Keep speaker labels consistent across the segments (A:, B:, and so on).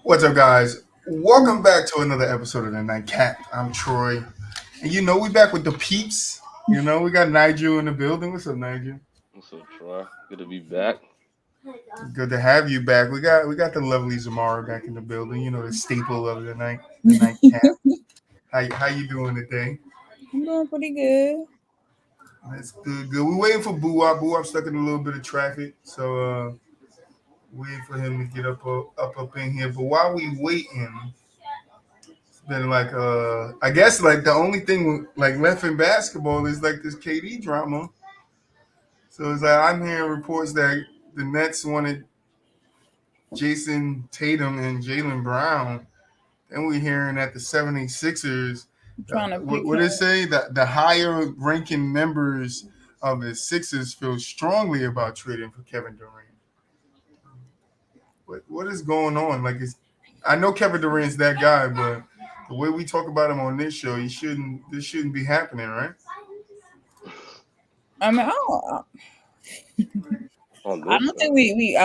A: What's up, guys? Welcome back to another episode of the NIghtCap. I'm Troy, and we back with the peeps. We got Nigel in the building. What's up, Nigel?
B: What's up, Troy? Good to be back.
A: Good to have you back. We got the lovely Zamara back in the building. The staple of the NIghtCap. How you doing today?
C: I'm doing pretty good.
A: That's good. We're waiting for BooWop. BooWop's stuck in a little bit of traffic, so waiting for him to get up in here. But while we waiting, it's been like I guess like the only thing like left in basketball is like this KD drama. So it's like I'm hearing reports that the Nets wanted Jason Tatum and Jaylen Brown. Then we're hearing that the 76ers what did it say? That the higher ranking members of the Sixers feel strongly about trading for Kevin Durant. What is going on? Like, I know Kevin Durant's that guy, but the way we talk about him on this show, this shouldn't be happening, right?
C: I mean, I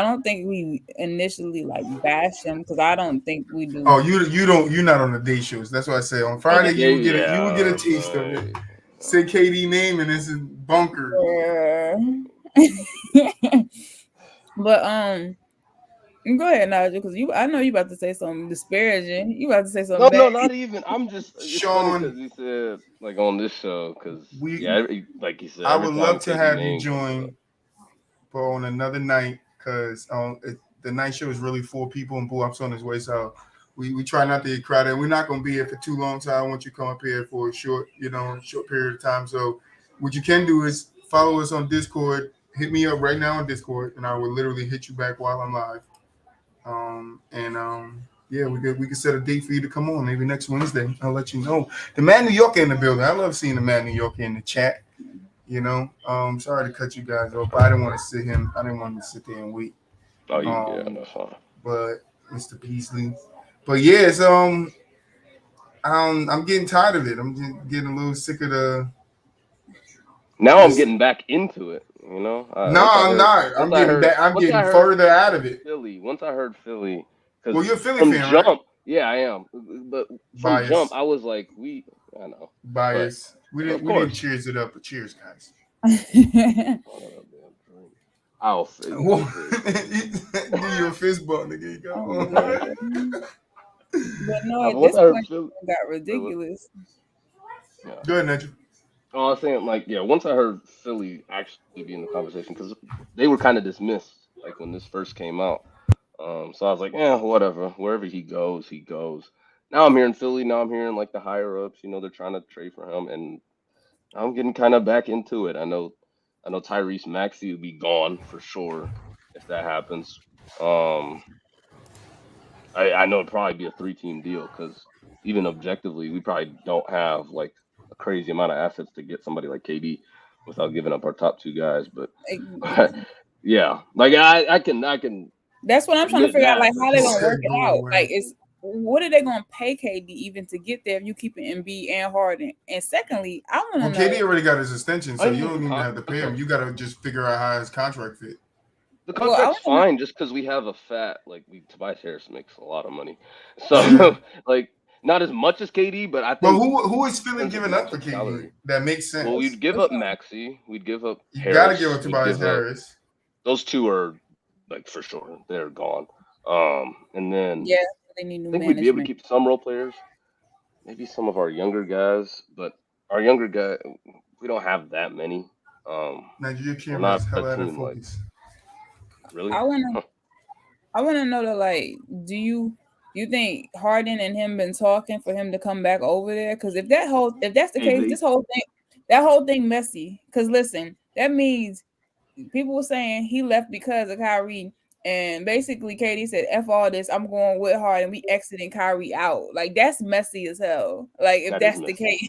C: don't think we initially like bashed him because I don't think we do.
A: Oh, you're not on the day shows. That's what I say. On Friday, you would get a taste of it. Say KD name and this is bunker.
C: But go ahead, Nigel, because I know you about to say something disparaging. You about to say something.
B: No, not even. I'm just Sean because you said like on this show because like you said.
A: I would love to have you join, but on another night because the night show is really 4 people and BooWop's on his way, so we try not to get crowded. We're not going to be here for too long, so I want you to come up here for a short period of time. So what you can do is follow us on Discord. Hit me up right now on Discord, and I will literally hit you back while I'm live. We could set a date for you to come on maybe next Wednesday. I'll let you know. The Mad New Yorker in the building. I love seeing the Mad New Yorker in the chat. Sorry to cut you guys off, but I didn't want to sit there and wait.
B: Oh, yeah, that's fine.
A: But Mr. Beasley. But yeah, so I'm getting tired of it. I'm just getting a little sick of the.
B: Now I'm getting back into it.
A: No, I'm not. I'm getting further out of it.
B: Once I heard Philly,
A: well, you're a Philly fan,
B: jump,
A: right?
B: Yeah, I am. But from jump, I was like, I know.
A: Bias. We didn't cheers it up, but cheers, guys.
B: I'll say.
A: Do your fist bump, nigga. You go.
C: But no, at this point, it got ridiculous.
B: Yeah.
A: Go ahead, Nigel.
B: Oh, I was saying, once I heard Philly actually be in the conversation, because they were kind of dismissed, like, when this first came out. So I was like, whatever. Wherever he goes, he goes. Now I'm hearing Philly. Now I'm hearing, like, the higher-ups, they're trying to trade for him. And I'm getting kind of back into it. I know Tyrese Maxey will be gone for sure if that happens. I know it'd probably be a 3-team deal because even objectively, we probably don't have, like, a crazy amount of assets to get somebody like KD without giving up our top 2 guys, but yeah, like I can.
C: That's what I'm trying to figure out, like how they gonna work it out. Like, what are they gonna pay KD even to get there if you keep it Embiid and Harden? And secondly, I want to know.
A: KD already got his extension, so you don't even have to pay him. You got to just figure out how his contract fit.
B: The contract's fine, just because we have a Tobias Harris makes a lot of money, so like. Not as much as KD, but I think.
A: But who is Philly giving up for KD? Salary. That makes sense.
B: Well, we'd give up Maxey. We'd give up.
A: You got to give up Tobias Harris.
B: Those 2 are like for sure. They're gone. And then
C: they need new.
B: I think we'd be able to keep some role players, maybe some of our younger guys, but our younger guy, we don't have that many.
A: Nigeria cameras hell out of focus.
B: Really?
C: I want to know that, like, do you think Harden and him been talking for him to come back over there? Because if that's the case, that whole thing messy. Because listen, that means people were saying he left because of Kyrie, And basically, Katie said, "F all this. I'm going with Harden. We exiting Kyrie out. Like that's messy as hell. Like if
B: That is
C: that's the
B: messy.
C: case,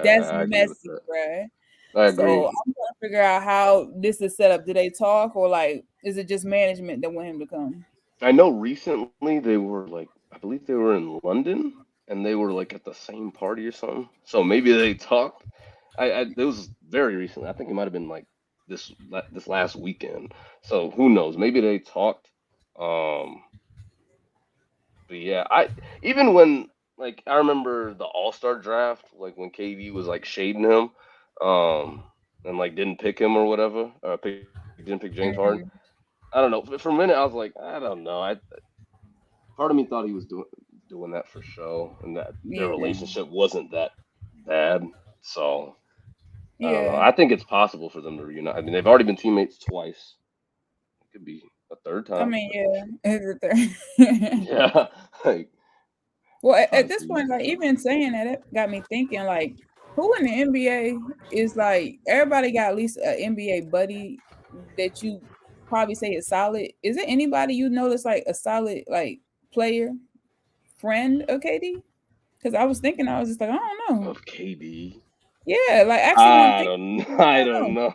C: that's
B: I agree with
C: messy,
B: that.
C: bruh.
B: I
C: So
B: agree.
C: I'm trying to figure out how this is set up. Do they talk or like is it just management that want him to come?
B: I know recently they were like, I believe they were in London and they were like at the same party or something. So maybe they talked. It was very recently. I think it might have been like this last weekend. So who knows? Maybe they talked. Um, but yeah, I even when like I remember the All-Star draft, like when KD was like shading him, and like didn't pick him or whatever, or didn't pick James Harden.
C: Mhm.
B: I don't know. For a minute, I was like, I don't know. Part of me thought he was doing that for show, and that their
C: Yeah,
B: relationship wasn't that bad. So I don't know.
C: yeah.
B: I think it's possible for them to reunite. I mean, they've already been teammates twice. It could be a third
C: I
B: time.
C: mean, yeah. It's a thing.
B: Yeah, like
C: Well, at
B: trying to
C: this
B: see.
C: point, like even saying that, it got me thinking like, who in the NBA is like everybody got at least an NBA buddy that you probably say is solid. Is it anybody you know that's like a solid like player friend of KD? Because I was thinking, I was just like, I don't know.
B: Of KD.
C: Yeah, like actually, when I'm
B: I
C: thinking,
B: don't.
C: I
B: I
C: don't
B: don't
C: know.
B: know.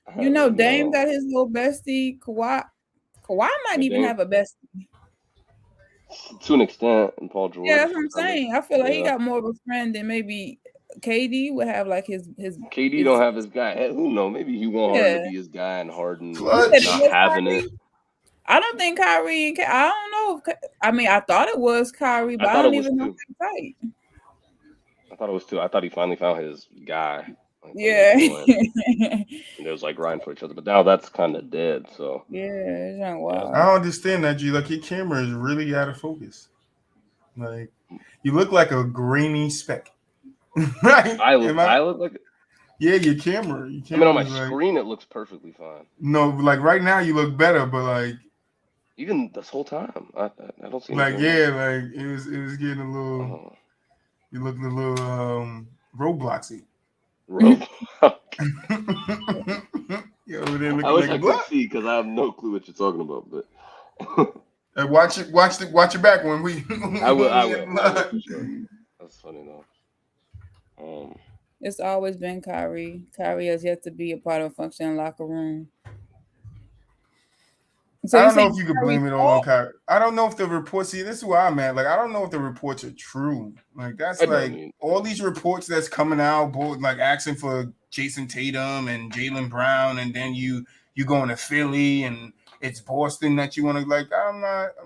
B: I
C: You know,
B: don't
C: Dame
B: know.
C: got his little bestie. Kawhi might
B: Yeah,
C: even
B: Dame,
C: have a bestie.
B: to an extent, and Paul
C: Yeah,
B: George,
C: that's what I'm
B: kind of.
C: saying. I feel like he
B: Yeah,
C: got more of a friend than maybe KD would have. Like
B: KD don't
C: his.
B: have his guy. Who know? Maybe he want Harden to
C: Yeah,
B: be his guy, and Harden
C: you
B: just
C: said it
A: Clutch.
B: not
C: was
B: having it.
C: Kyrie. I don't think Kyrie and I don't know. I mean, I thought it was Kyrie,
B: I
C: but I
B: thought it
C: don't
B: was
C: even know if
B: too.
C: they're tight.
B: I thought it was too. I thought he finally found his guy, like when they
C: Yeah,
B: joined, and they was like riding for each other. But now that's kind of dead. So
C: yeah, it's not
B: yeah,
A: I
C: wild.
A: don't understand that, G. Like your camera is really out of focus. Like you look like a grainy speck. Right? Am I?
B: I look like.
A: Yeah, your camera. Your
B: I mean, on
A: camera
B: my
A: is like
B: screen it looks perfectly fine.
A: no, like right now you look better, but
B: Even this whole time, I don't see anything wrong.
A: yeah, like it was getting a little.
B: Oh,
A: You look a little roadblocksy.
B: Rob.
A: You over there
B: I
A: looking
B: wish
A: like a
B: I could
A: block.
B: see because I have no clue what you're talking about. But
A: Watch it. Watch your back when we.
B: I will.
A: when
B: I
A: we
B: will.
A: in
B: I will for
A: line.
B: sure. That's funny though.
C: It's always been Kyrie. Kyrie has yet to be a part of a functioning locker room. So
A: I
C: you
A: don't know
C: saying
A: if you could
C: Kyrie
A: blame it all on
C: fault?
A: Kyrie. I don't know if the reports. See, this is where I'm at. Like, I don't know if the reports are true. Like, that's
B: I don't
A: like
B: mean.
A: all these reports that's coming out, both like asking for Jason Tatum and Jaylen Brown, and then you going to Philly and it's Boston that you want to like. I'm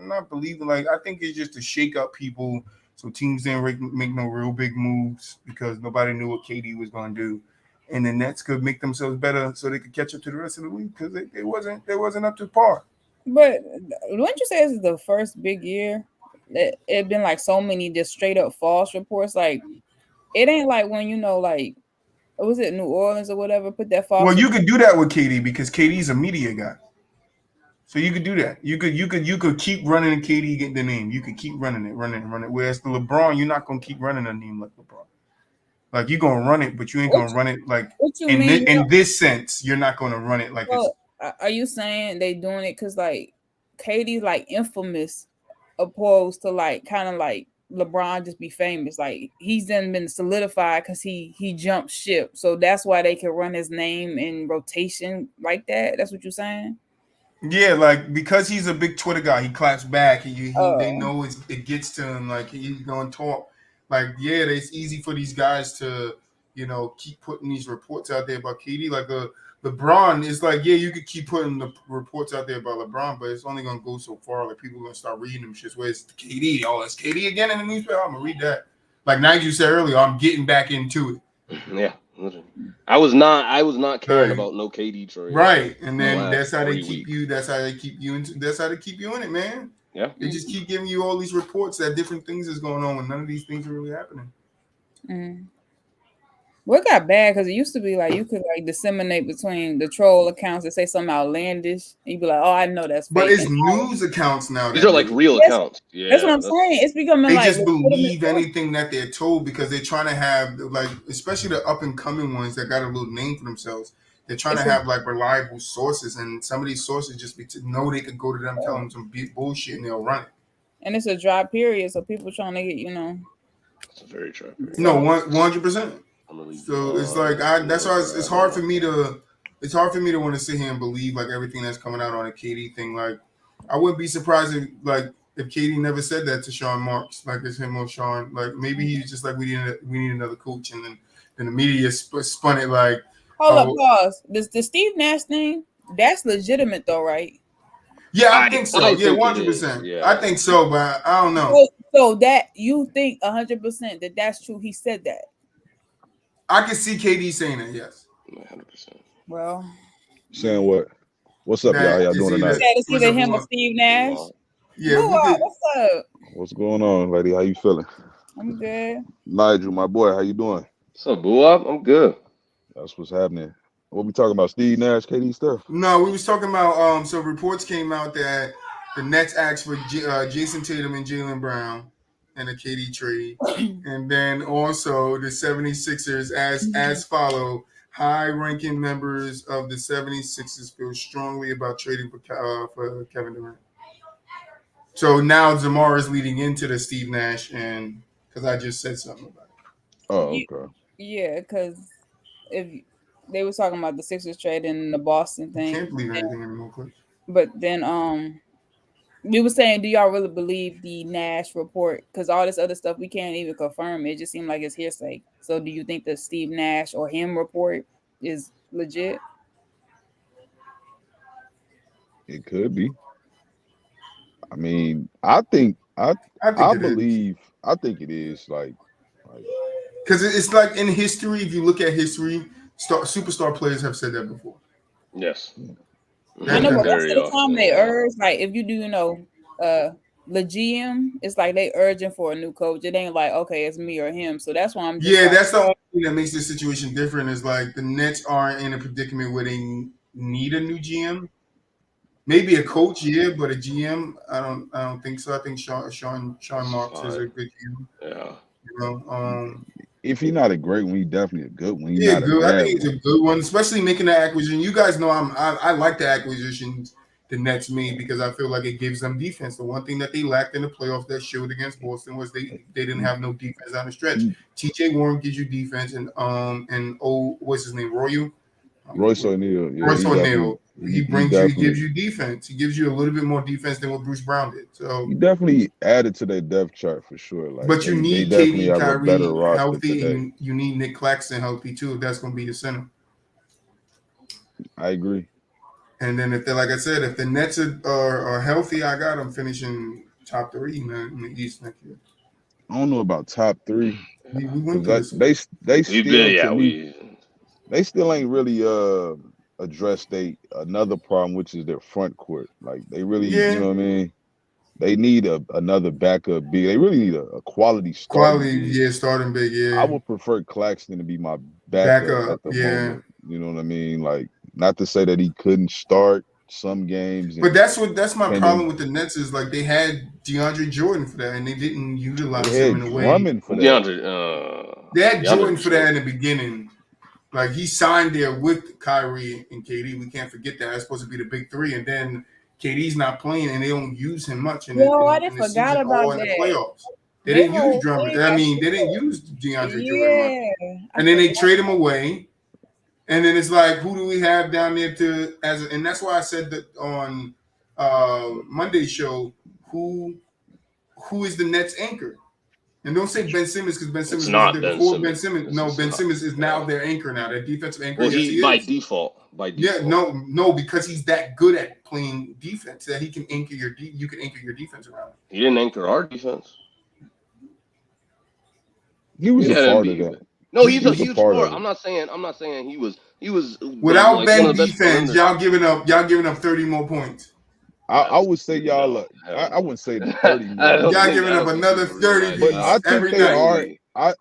A: not believing. Like, I think it's just to shake up people so teams didn't make no real big moves because nobody knew what KD was going to do. And the Nets could make themselves better so they could catch up to the rest of the league because they wasn't up to par.
C: But wouldn't you say this is the first big year that it been like so many just straight up false reports? Like it ain't like when like was it New Orleans or whatever put that false
A: Well, you
C: report.
A: could do that with KD because KD's a media guy. So you could do that. You could keep running KD get the name. You could keep running it. Whereas the LeBron, you're not gonna keep running a name like LeBron. Like you're gonna run it, but you ain't
C: What
A: gonna run it like
C: what you
A: in
C: mean?
A: in this sense. You're not gonna run it like it's.
C: So are you saying they doing it because like Katie's like infamous opposed to like kind of like LeBron just be famous? Like he's then been solidified because he jumped ship. So that's why they can run his name in rotation like that. That's what you're saying?
A: Yeah, like because he's a big Twitter guy, he claps back. They
C: Oh.
A: know it gets to him. Like he's gonna talk. Like yeah, it's easy for these guys to keep putting these reports out there about KD. Like LeBron is like yeah, you could keep putting the reports out there about LeBron, but it's only gonna go so far. Like people are gonna start reading them shit. Where's KD? Oh, it's KD again in the newspaper. I'm gonna read that. Like Nigel said earlier, I'm getting back into it.
B: Yeah, literally. I was not caring about no KD trade.
A: Right, and
B: The
A: then
B: last
A: that's how they
B: 3
A: keep
B: weeks.
A: you. That's how they keep you into. That's how they keep you in it, man.
B: Yeah.
A: They just keep giving you all these reports that different things is going on when none of these things are really happening.
C: Mm. Well, it got bad because it used to be like you could like disseminate between the troll accounts that say something outlandish. And you'd be like, "Oh, I know that's fake."
A: But it's news accounts now.
B: These are like real accounts. Yeah.
C: That's what I'm saying. It's becoming
A: They
C: like
A: just believe
C: legitimate.
A: anything that they're told because they're trying to have like, especially the up and coming ones that got a little name for themselves. they're trying to have like reliable sources, and some of these sources just know they could go to them, tell them some bullshit, and they'll run it.
C: And it's a dry period, so people trying to get, you know.
B: It's a very dry period.
A: No, 100%.
B: Really,
A: so it's like that's why it's hard for me to want to sit here and believe like everything that's coming out on a KD thing. Like I wouldn't be surprised if KD never said that to Sean Marks, like it's him or Sean. Like maybe he's just like we need another coach, and then the media spun it like.
C: Hold up, pause. The Steve Nash thing, that's legitimate though, right?
A: Yeah, I think so. Yeah, 100%. Yeah. I think so, but I don't know.
C: So that you think 100% that that's true? He said that.
A: I can see KD saying that. Yes.
B: 100%.
C: Well,
D: saying what? What's up, y'all? How y'all doing tonight?
C: It's either him or Steve Nash.
A: Yeah.
C: What's up?
D: What's going on, lady? How you feeling?
C: I'm good.
D: Nigel, my boy, how you doing?
B: What's up, BooWop? I'm good.
D: That's what's happening. What we talking about? Steve Nash, KD stuff?
A: No, we was talking about so reports came out that the Nets asked for Jason Tatum and Jaylen Brown in a KD trade. And then also the 76ers as follow. High-ranking members of the 76ers feel strongly about trading for Kevin Durant. So now Zamar is leading into the Steve Nash, and because I just said something about it.
D: Oh, okay.
C: Yeah, because if they were talking about the Sixers trade and the Boston thing.
A: Can't believe anything anymore, Chris.
C: But then we were saying, do y'all really believe the Nash report? Because all this other stuff we can't even confirm. It just seemed like it's hearsay. So do you think the Steve Nash or him report is legit?
D: It could be. I mean, I think it is like
A: because it's like in history. If you look at history, superstar players have said that before.
B: Yes.
C: I know, but most of the time they urge, like if you do, the GM, it's like they urging for a new coach. It ain't like, okay, it's me or him. So that's why I'm just
A: that's the only thing that makes this situation different is like the Nets aren't in a predicament where they need a new GM. Maybe a coach, but a GM, I don't think so. I think Sean Marks is a good GM.
B: Yeah.
A: If
D: he's not a great one, he's definitely a good one.
A: Good. I think he's a good one, especially making the acquisition. You guys know I like the acquisitions the Nets made because I feel like it gives them defense. The one thing that they lacked in the playoffs that showed against Boston was they didn't have no defense on the stretch. TJ Warren gives you defense, and what's his name,
D: Royce O'Neal. Yeah,
A: Royce O'Neal. He gives you defense. He gives you a little bit more defense than what Bruce Brown did. So
D: he definitely added to their depth chart for sure. Like,
A: but you need KD, Kyrie healthy, and you need Nick Claxton healthy too. If that's going to be the center.
D: I agree.
A: And then if like I said, if the Nets are healthy, I got them finishing top 3, man, in the East next year.
D: I don't know about top 3.
A: We went
D: they still ain't really addressed another problem, which is their front court. Like they really, you know what I mean? They need another backup big. They really need a quality starting big.
A: Starting big. Yeah,
D: I would prefer Claxton to be my backup at the moment. You know what I mean? Like, not to say that he couldn't start some games,
A: but that's my problem with the Nets is like they had DeAndre Jordan for that, and they didn't utilize him in a way. They had Jordan for that in the beginning. Like he signed there with Kyrie and KD. We can't forget that. That's supposed to be the big 3, and then KD's not playing, and they don't use him much.
C: I forgot about that.
A: In the playoffs. They didn't use Drummond. I mean, they didn't use DeAndre Jordan much. And then they trade him away. And then it's like, who do we have down there and that's why I said that on Monday's show, who is the Nets anchor? And don't say Ben Simmons because Ben Simmons was there before Ben Simmons. No, Ben Simmons is now their anchor now, their defensive anchor.
B: Well, he by default.
A: Yeah, no, because he's that good at playing defense that he can anchor you can anchor your defense around him.
B: He didn't anchor our defense.
D: He was a part of that.
B: No, he's a huge part. I'm not saying he was
A: without like Ben defense, y'all giving up 30 more points.
D: I would say y'all. I wouldn't say the 30 more.
A: Y'all giving up another 30.
D: But I think they are.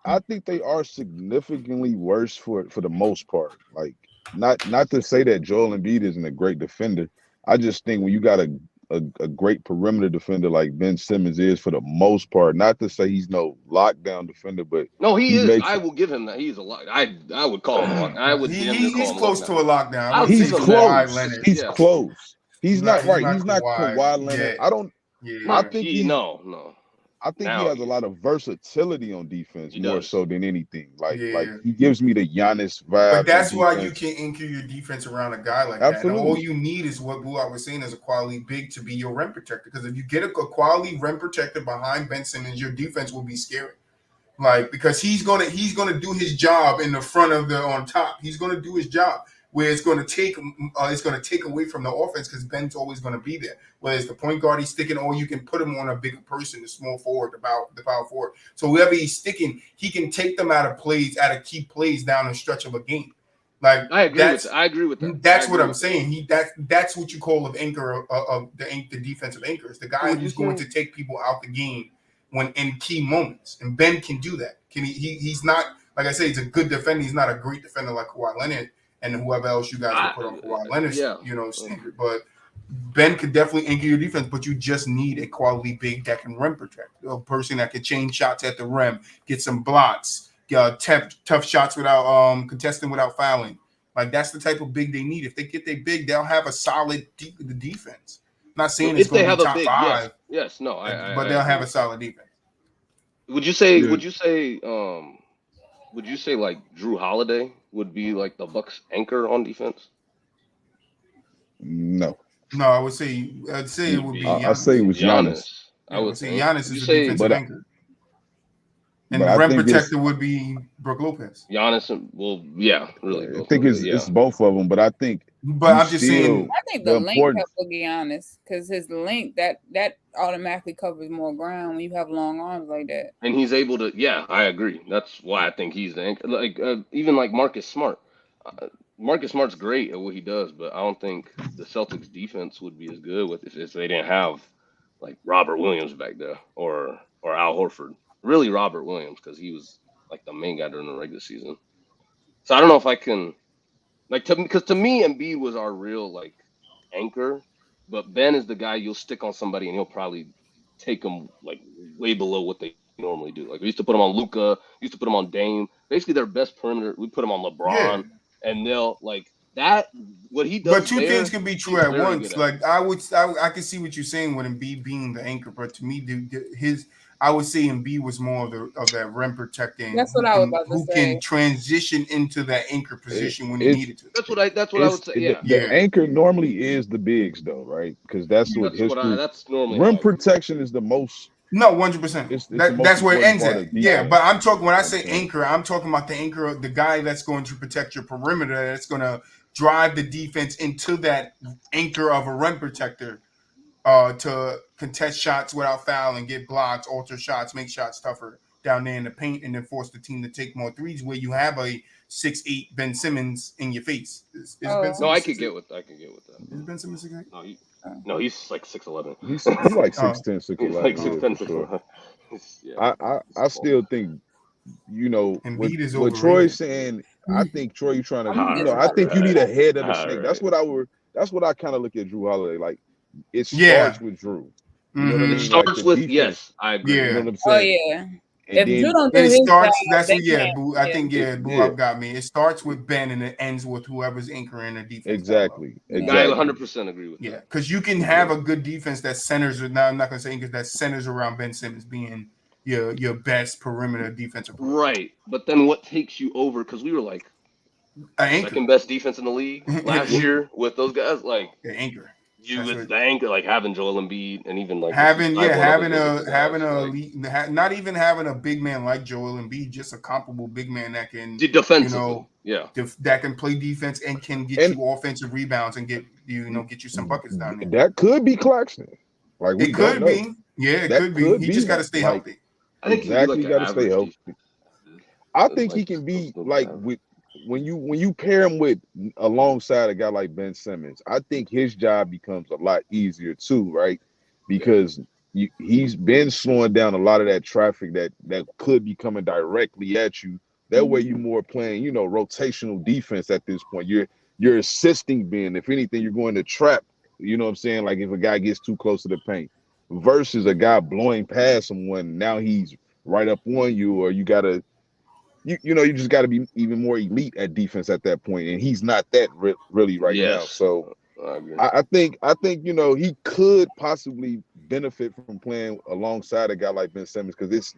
D: I think they are significantly worse for the most part. Like not to say that Joel Embiid isn't a great defender. I just think when you got a a great perimeter defender like Ben Simmons is for the most part. Not to say he's no lockdown defender, but
B: No, he
D: he
B: is.
D: makes
B: I will give him that. He's a lock. I would call him a lock. I would damn near
A: He's
B: call him a
A: close to
B: lockdown.
A: a lockdown. I
B: I'll
A: wouldn't say
B: give
D: he's
B: him that.
A: Kawhi
D: close.
A: Leonard.
D: He's
B: Yeah.
D: close. He's not right.
A: He's
D: He's not Kawhi Leonard.
A: Yeah.
D: I don't.
A: Yeah.
D: I think he.
B: No.
D: I think
B: Now
D: he has
B: he
D: a
B: is.
D: lot of versatility on defense,
B: He
D: more
B: does.
D: so than anything. Like
A: Yeah.
D: he gives me the Giannis vibe.
A: But that's
D: on
A: why you
D: defense.
A: can anchor your defense around a guy like that. And
D: Absolutely.
A: all you need is what BooWop was saying as a quality big to be your rim protector. Because if you get a quality rim protector behind Ben Simmons, your defense will be scary. Like, because he's gonna do his job in the front of the on top. He's gonna do his job where it's gonna take away from the offense because Ben's always gonna be there. Whereas the point guard he's sticking, or you can put him on a bigger person, the small forward, the power forward. So whoever he's sticking, he can take them out of key plays down the stretch of a game. Like
B: I agree with that.
A: That's what I'm saying. That's what you call an anchor of the defensive anchor. It's the guy who's going to take people out the game when in key moments, and Ben can do that. He's not, like I say, he's a good defender. He's not a great defender like Kawhi Leonard and whoever else you guys will put on Kawhi Leonard's standard. But Ben could definitely anchor your defense, but you just need a quality big that can rim protect, a person that can change shots at the rim, get some blocks, tough shots without contesting without fouling. Like that's the type of big they need. If they get their big, they'll have a solid defense. I'm not saying it's going to be top five.
B: Yes, no,
A: but they'll have a solid defense.
B: Would you say? Would you say like Drew Holiday would be like the Bucks' anchor on defense?
D: No,
A: I would say it would be.
D: I'd say it was Giannis.
A: I would say Giannis is a defensive anchor. And the rim protector would be Brook Lopez.
B: Giannis, really.
D: I think it's both of them, but I think.
A: But I'm just saying.
C: I think the length helps with Giannis because his length that automatically covers more ground when you have long arms like that.
B: And he's able to. Yeah, I agree. That's why I think he's the anchor. Like even like Marcus Smart. Marcus Smart's great at what he does, but I don't think the Celtics defense would be as good if they didn't have like Robert Williams back there or Al Horford. Really, Robert Williams, because he was like the main guy during the regular season. So I don't know if I can, because to me, Embiid was our real like anchor, but Ben is the guy you'll stick on somebody and he'll probably take them like way below what they normally do. Like we used to put him on Luka, used to put him on Dame. Basically, their best perimeter, we put him on LeBron, and they'll like that. What he does,
A: but two things can be true at once. Like I can see what you're saying with Embiid being the anchor, but to me, I would say Embiid was more of that rim protecting.
C: That's what I was about to say.
A: Who can transition into that anchor position when he needed to.
B: That's what I would say. Yeah.
D: The anchor normally is the bigs, though, right? Because that's history.
B: That's normally
D: rim protection is the most.
A: No, 100%. That's where it ends at. Yeah, but I'm talking when I say anchor, I'm talking about the anchor, the guy that's going to protect your perimeter, that's going to drive the defense into that anchor of a rim protector. To contest shots without foul and get blocks, alter shots, make shots tougher down there in the paint, and then force the team to take more threes. Where you have a 6'8" Ben Simmons in your face. Ben Simmons
B: I could get with that.
A: Is Ben Simmons 6'8"?
B: No, he's like 6'11".
D: He's like 6'10", 6'11".
B: He's like 6'10".
D: I still think, what Troy's saying. I think Troy, you trying to, I think you need a head of the snake. That's what I kind of look at Drew Holiday like. It starts with Drew. You know what I mean?
B: It starts with defense. I agree.
A: Yeah.
D: You know what I'm saying?
C: Oh yeah. If Drew don't do his
A: starts,
C: job,
A: I think BooWop got me. It starts with Ben and it ends with whoever's anchoring the defense.
D: Exactly.
B: I 100% agree with that.
A: Yeah, because you can have a good defense that centers. Now I'm not gonna say anchors that centers around Ben Simmons being your best perimeter defensive player.
B: Right, but then what takes you over? Because we were like second best defense in the league last year with those guys. Like
A: the anchor.
B: The anchor, like having Joel Embiid and even like
A: not even having a big man like Joel Embiid, just a comparable big man that can
B: defensively,
A: that can play defense and can get you offensive rebounds and get you some buckets down there.
D: That could be Claxton. Like
A: it could be, it could be. He just got to stay healthy.
B: I think
D: exactly, got to stay healthy. I think he can be like with. When you pair him with alongside a guy like Ben Simmons, I think his job becomes a lot easier too, right? Because he's been slowing down a lot of that traffic that could be coming directly at you. That way you're more playing, rotational defense at this point. You're assisting Ben. If anything, you're going to trap You know what I'm saying? Like if a guy gets too close to the paint versus a guy blowing past someone, now he's right up on you, or you gotta you just gotta be even more elite at defense at that point, and he's not that really right now.
B: Yes,
D: So
B: I agree.
D: I think he could possibly benefit from playing alongside a guy like Ben Simmons, because it's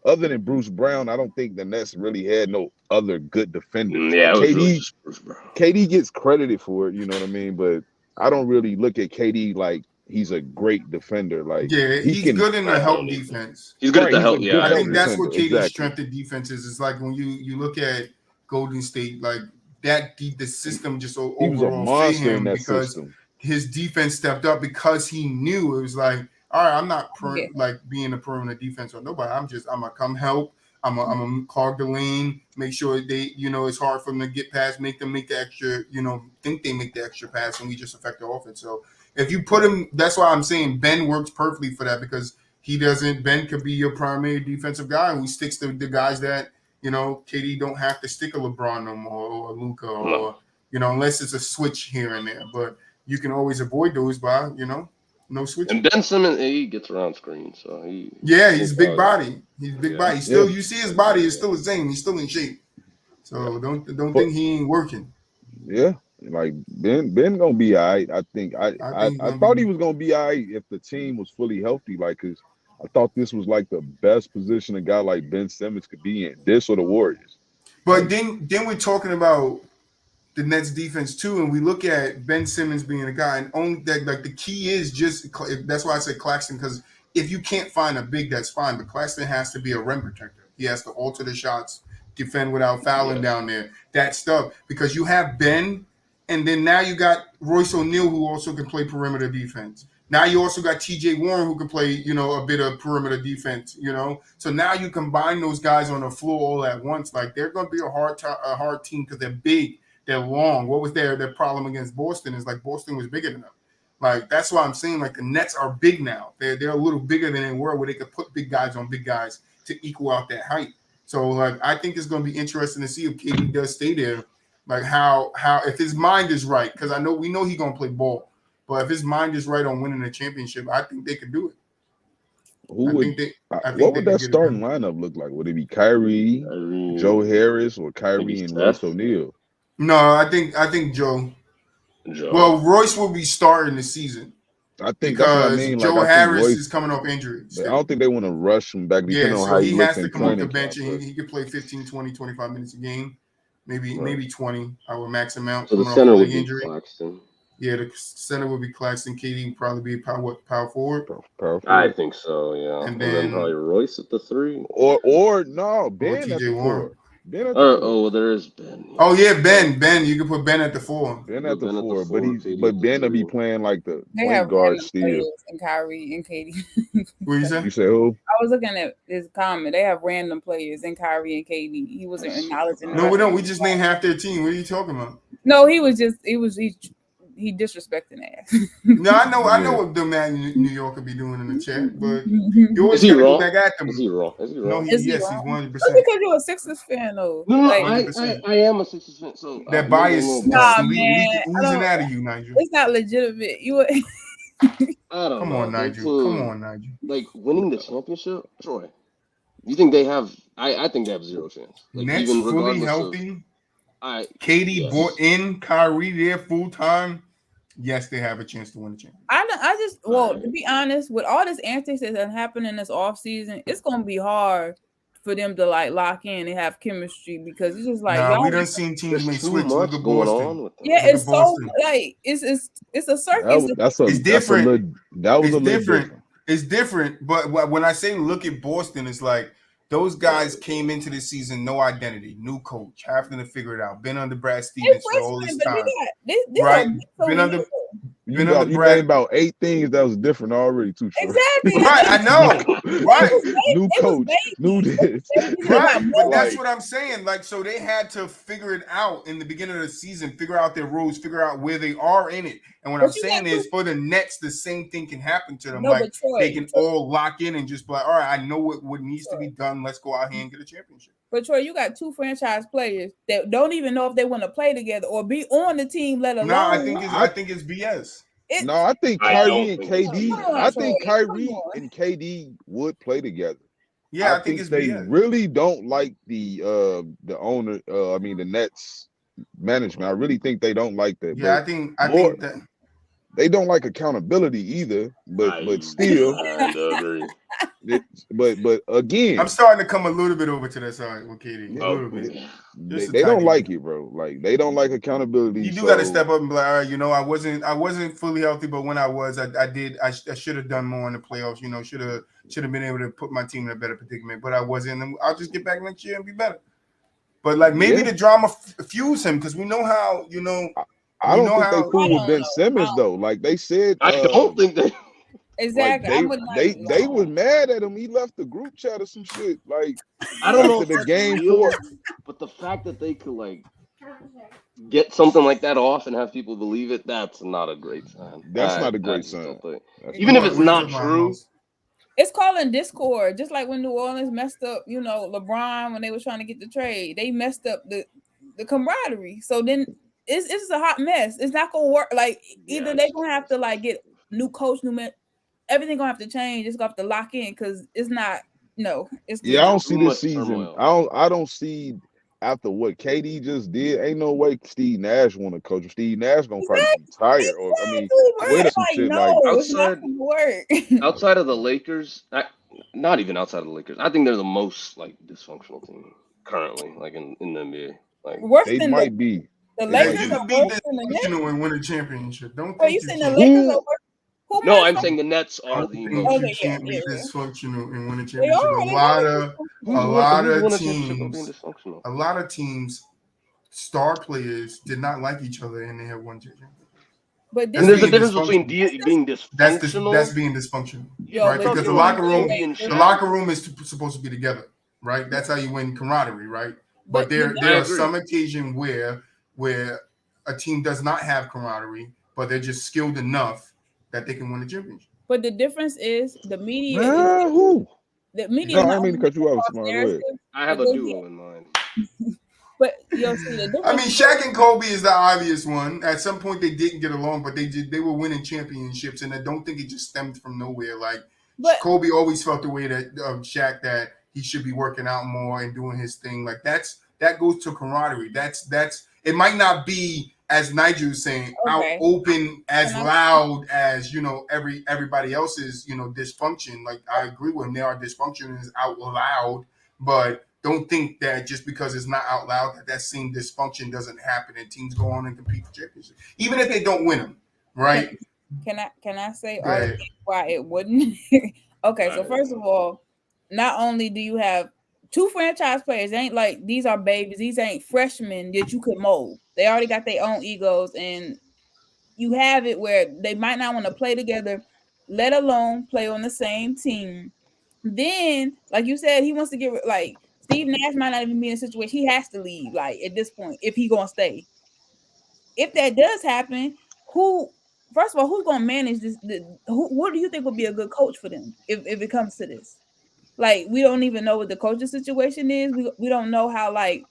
D: other than Bruce Brown, I don't think the Nets really had no other good defenders.
B: Yeah,
D: Like
B: it was really just Bruce Brown.
D: KD gets credited for it, you know what I mean? But I don't really look at KD like he's a great defender. Like
A: he's good in the help defense.
B: He's good at the
D: he's
B: help.
D: a
B: Yeah,
D: good
A: I
D: help
A: think that's
D: defender.
A: what KD's
D: Exactly.
A: strength of defense is. It's like when you look at Golden State, like that the system just
D: He was a
A: overall fit
D: monster in
A: him
D: that
A: because
D: system.
A: his defense stepped up because he knew it was like, all right, I'm not like being a perimeter defense or nobody. I'm gonna come help. I'm gonna clog the lane, make sure they, it's hard for them to get past, make them make the extra, think they make the extra pass, and we just affect the offense. So if you put him, that's why I'm saying Ben works perfectly for that, because Ben could be your primary defensive guy, and he sticks to the guys that, KD don't have to stick a LeBron no more, or Luka, or, unless it's a switch here and there. But you can always avoid those by, no switching.
B: And Ben Simmons, he gets around screens, so
A: he's big body. He's big body. He's still, you see his body is still the same. He's still in shape. So don't think he ain't working.
D: Yeah, like Ben gonna be all right. I think I thought he was gonna be all right if the team was fully healthy. Like, cause I thought this was like the best position a guy like Ben Simmons could be in. This or the Warriors.
A: But then we're talking about the Nets defense too, and we look at Ben Simmons being a guy, and only that, like, the key is just, that's why I said Claxton, because if you can't find a big, that's fine, but Claxton has to be a rim protector. He has to alter the shots, defend without fouling down there, that stuff, because you have Ben, and then now you got Royce O'Neal, who also can play perimeter defense. Now you also got TJ Warren, who can play, a bit of perimeter defense, So now you combine those guys on the floor all at once. Like, they're going to be a hard team because they're big. They're long. What was their problem against Boston is, like, Boston was bigger than them. Like, that's why I'm saying, like, the Nets are big now. They're a little bigger than they were, where they could put big guys on big guys to equal out that height. So, like, I think it's going to be interesting to see if KD does stay there. Like, how if his mind is right, because we know he's going to play ball. But if his mind is right on winning a championship, I think they could do it.
D: What would that starting lineup look like? Would it be Kyrie, Joe Harris, or Kyrie and Royce O'Neal?
A: No, I think Joe. Well, Royce will be starting the season.
D: I think
A: because
D: that's what I mean.
A: Joe Harris is coming off injury.
D: I don't think they want to rush him back.
A: So how he has to come off the bench, and he could play 15, 20, 25 minutes a game. Maybe 20. I would max him out.
B: So the center would be Claxton.
A: Yeah, the center would be Claxton. KD would probably be power forward.
D: Power forward.
B: I think so, yeah. And then probably Royce at the 3.
D: Or no, Ben at the 4.
B: Well, there is Ben.
A: Yeah. Oh yeah, Ben. You can put Ben at the 4.
D: Ben at the 4, but Ben will be playing like the point guard still.
C: And Kyrie and KD.
A: What you say?
D: You say who?
C: I was looking at his comment. They have random players in Kyrie and KD. He wasn't acknowledging.
A: No, we don't. We just named half their team. What are you talking about?
C: No, he disrespecting ass.
A: No, I know what the man in New York could be doing in the chat, but you always gotta go back at them.
B: Is he wrong?
A: No, he's 100%.
C: That's because you're a Sixers fan, though.
B: No, I am a Sixers fan. So
A: that bias,
C: man,
A: oozing out of you, Nigel.
C: It's not legitimate.
B: I don't know.
A: Come on, Nigel.
B: Like, winning the championship, Troy. You think they have? I think they have zero chance. Like,
A: Nets
B: even
A: fully healthy. KD brought in Kyrie there full time. Yes, they have a chance to win the championship.
C: To be honest, with all this antics that happened in this offseason, it's gonna be hard for them to like lock in and have chemistry, because it's just like
A: we done seen teams make switch. Look at Boston.
C: It's so like it's a circus.
A: It's different.
D: That was different.
A: It's different, but when I say look at Boston, it's like those guys came into the season no identity, new coach, having to figure it out. Been under Brad Stevens for all this time, right? Been under
D: You named about 8 things that was different already, too.
C: Exactly.
A: Right, I know. Right.
D: New coach, new this.
A: Right, but that's what I'm saying. Like, so they had to figure it out in the beginning of the season, figure out their rules, figure out where they are in it. And what I'm saying is, for the Nets, the same thing can happen to them. They can all lock in and just be like, all right, I know what needs to be done. Let's go out here and get a championship.
C: But Troy, you got 2 franchise players that don't even know if they want to play together or be on the team, let alone.
A: No, I think it's BS.
D: No, I think
B: I
D: Kyrie
B: don't
D: and
B: think it's
D: KD.
C: Come on,
D: I
C: Troy.
D: think
C: Come
D: Kyrie
C: on.
D: and KD would play together.
A: Yeah,
D: I
A: I think
D: think
A: it's
D: they
A: BS.
D: really don't like the owner. I mean the Nets management. I really think they don't like that.
A: Yeah,
D: But
A: I
D: more,
A: think that.
D: they don't like accountability either. But
B: I
D: still,
B: kind of agree.
D: but again,
A: I'm starting to come a little bit over to that side with KD. A
D: yeah,
A: little bit. Just a
D: they don't
A: tiny
D: like
A: bit.
D: it, bro. Like they don't like accountability.
A: You do got to
D: So
A: step up and be like, all right, I wasn't fully healthy, but when I was, I should have done more in the playoffs. Should have been able to put my team in a better predicament, but I wasn't. And I'll just get back next year and be better. But like maybe the drama fuse him because we know how
D: I don't think they
C: I
D: cool with
C: don't
D: Ben
C: know.
D: Simmons though. Like they said,
B: I don't think they.
D: like
C: Exactly. I would not.
D: they was mad at him. He left the group chat or some shit. Like
B: I don't know
D: after
B: if
D: the
B: that's
D: game
B: real,
D: 4.
B: but the fact that they could like get something like that off and have people believe it, that's not a great sign.
D: That's not a
B: I
D: great
B: just
D: sign.
B: don't think.
D: That's
B: Even
D: not
B: if
D: a
B: it's
D: great
B: not
D: sign.
B: true,
C: It's calling discord, just like when New Orleans messed up, LeBron when they were trying to get the trade, they messed up the camaraderie. So then it's a hot mess. It's not gonna work. Like either they gonna have to like get new coach, new man, everything gonna have to change. It's gonna have to lock in because it's not. No, it's
D: Yeah, I don't see
B: too
D: this
B: much
D: season.
B: turmoil.
D: I don't see after what KD just did. Ain't no way Steve Nash want to coach. Steve Nash gonna probably be tired, or I mean, quit or some
C: like
D: shit.
C: no,
D: Like
C: it's not
B: Outside,
C: gonna work.
B: outside of the Lakers, not even outside of the Lakers, I think they're the most like dysfunctional team currently, like in the NBA. Like
C: Worse
D: they
C: than
D: might be.
C: the
D: They
C: Lakers
D: might
A: you
D: be.
C: are
A: could be
C: worse than the Knicks.
A: dysfunctional and win a championship. Don't
C: Well,
A: think
C: you
A: you
C: saying the
A: can't.
C: Lakers are
D: Who?
C: worse? Who
B: no,
C: more
B: I'm
C: dysfunctional?
B: saying the Nets are
A: Don't
B: the
A: think
B: most.
A: you
C: Okay,
A: can't be
C: yeah.
A: dysfunctional and win a
C: They
A: championship.
C: are. They are
A: A
C: dysfunctional.
A: lot
B: Who's
A: of
B: won a championship for being
A: teams,
B: dysfunctional?
A: a lot of teams, star players did not like each other and they have won championship.
C: But
B: And
C: this
B: there's a
A: Being
B: difference between
A: dysfunctional.
B: being
A: That's
B: dysfunctional.
A: being dysfunctional,
B: Yeah,
C: yo,
B: we're
A: right?
C: but
A: Because
B: talking
A: the
B: like
A: locker room,
B: Kobe and
A: the
B: Shaq.
A: locker room is supposed to be together, right? That's how you win camaraderie, right? But there
B: I
A: are
B: agree.
A: some occasions where a team does not have camaraderie, but they're just skilled enough that they can win a championship.
C: But the difference is the media is
D: Who?
C: the media
D: No,
C: is
D: I
C: not
D: didn't mean to
C: only
D: cut you off, Samara. Go ahead.
C: narrative,
B: I have
C: but
B: a
C: they
B: duo in mind.
C: but you'll see the
A: I
C: difference.
A: mean, Shaq and Kobe is the obvious one. At some point, they didn't get along, but they were winning championships, and I don't think it just stemmed from nowhere. Like
C: But
A: Kobe always felt the way that Shaq that he should be working out more and doing his thing. Like that goes to camaraderie. That's it. Might not be as Nigel was saying out
C: okay,
A: open as loud as everybody else's dysfunction. Like I agree with him. There are dysfunctions out loud, but don't think that just because it's not out loud that same dysfunction doesn't happen and teams go on and compete for championships, even if they don't win them, right?
C: can I say
A: Go
C: all the
A: ahead.
C: things why it wouldn't? Okay, so first of all, not only do you have two franchise players, ain't like these are babies, these ain't freshmen that you could mold. They already got their own egos, and you have it where they might not want to play together, let alone play on the same team. Then, like you said, he wants to get like Steve Nash might not even be in a situation he has to leave. Like at this point, if he gonna stay, if that does happen, who? First of all, who's gonna manage this? What do you think would be a good coach for them if it comes to this? Like we don't even know what the coaching situation is. We don't know how like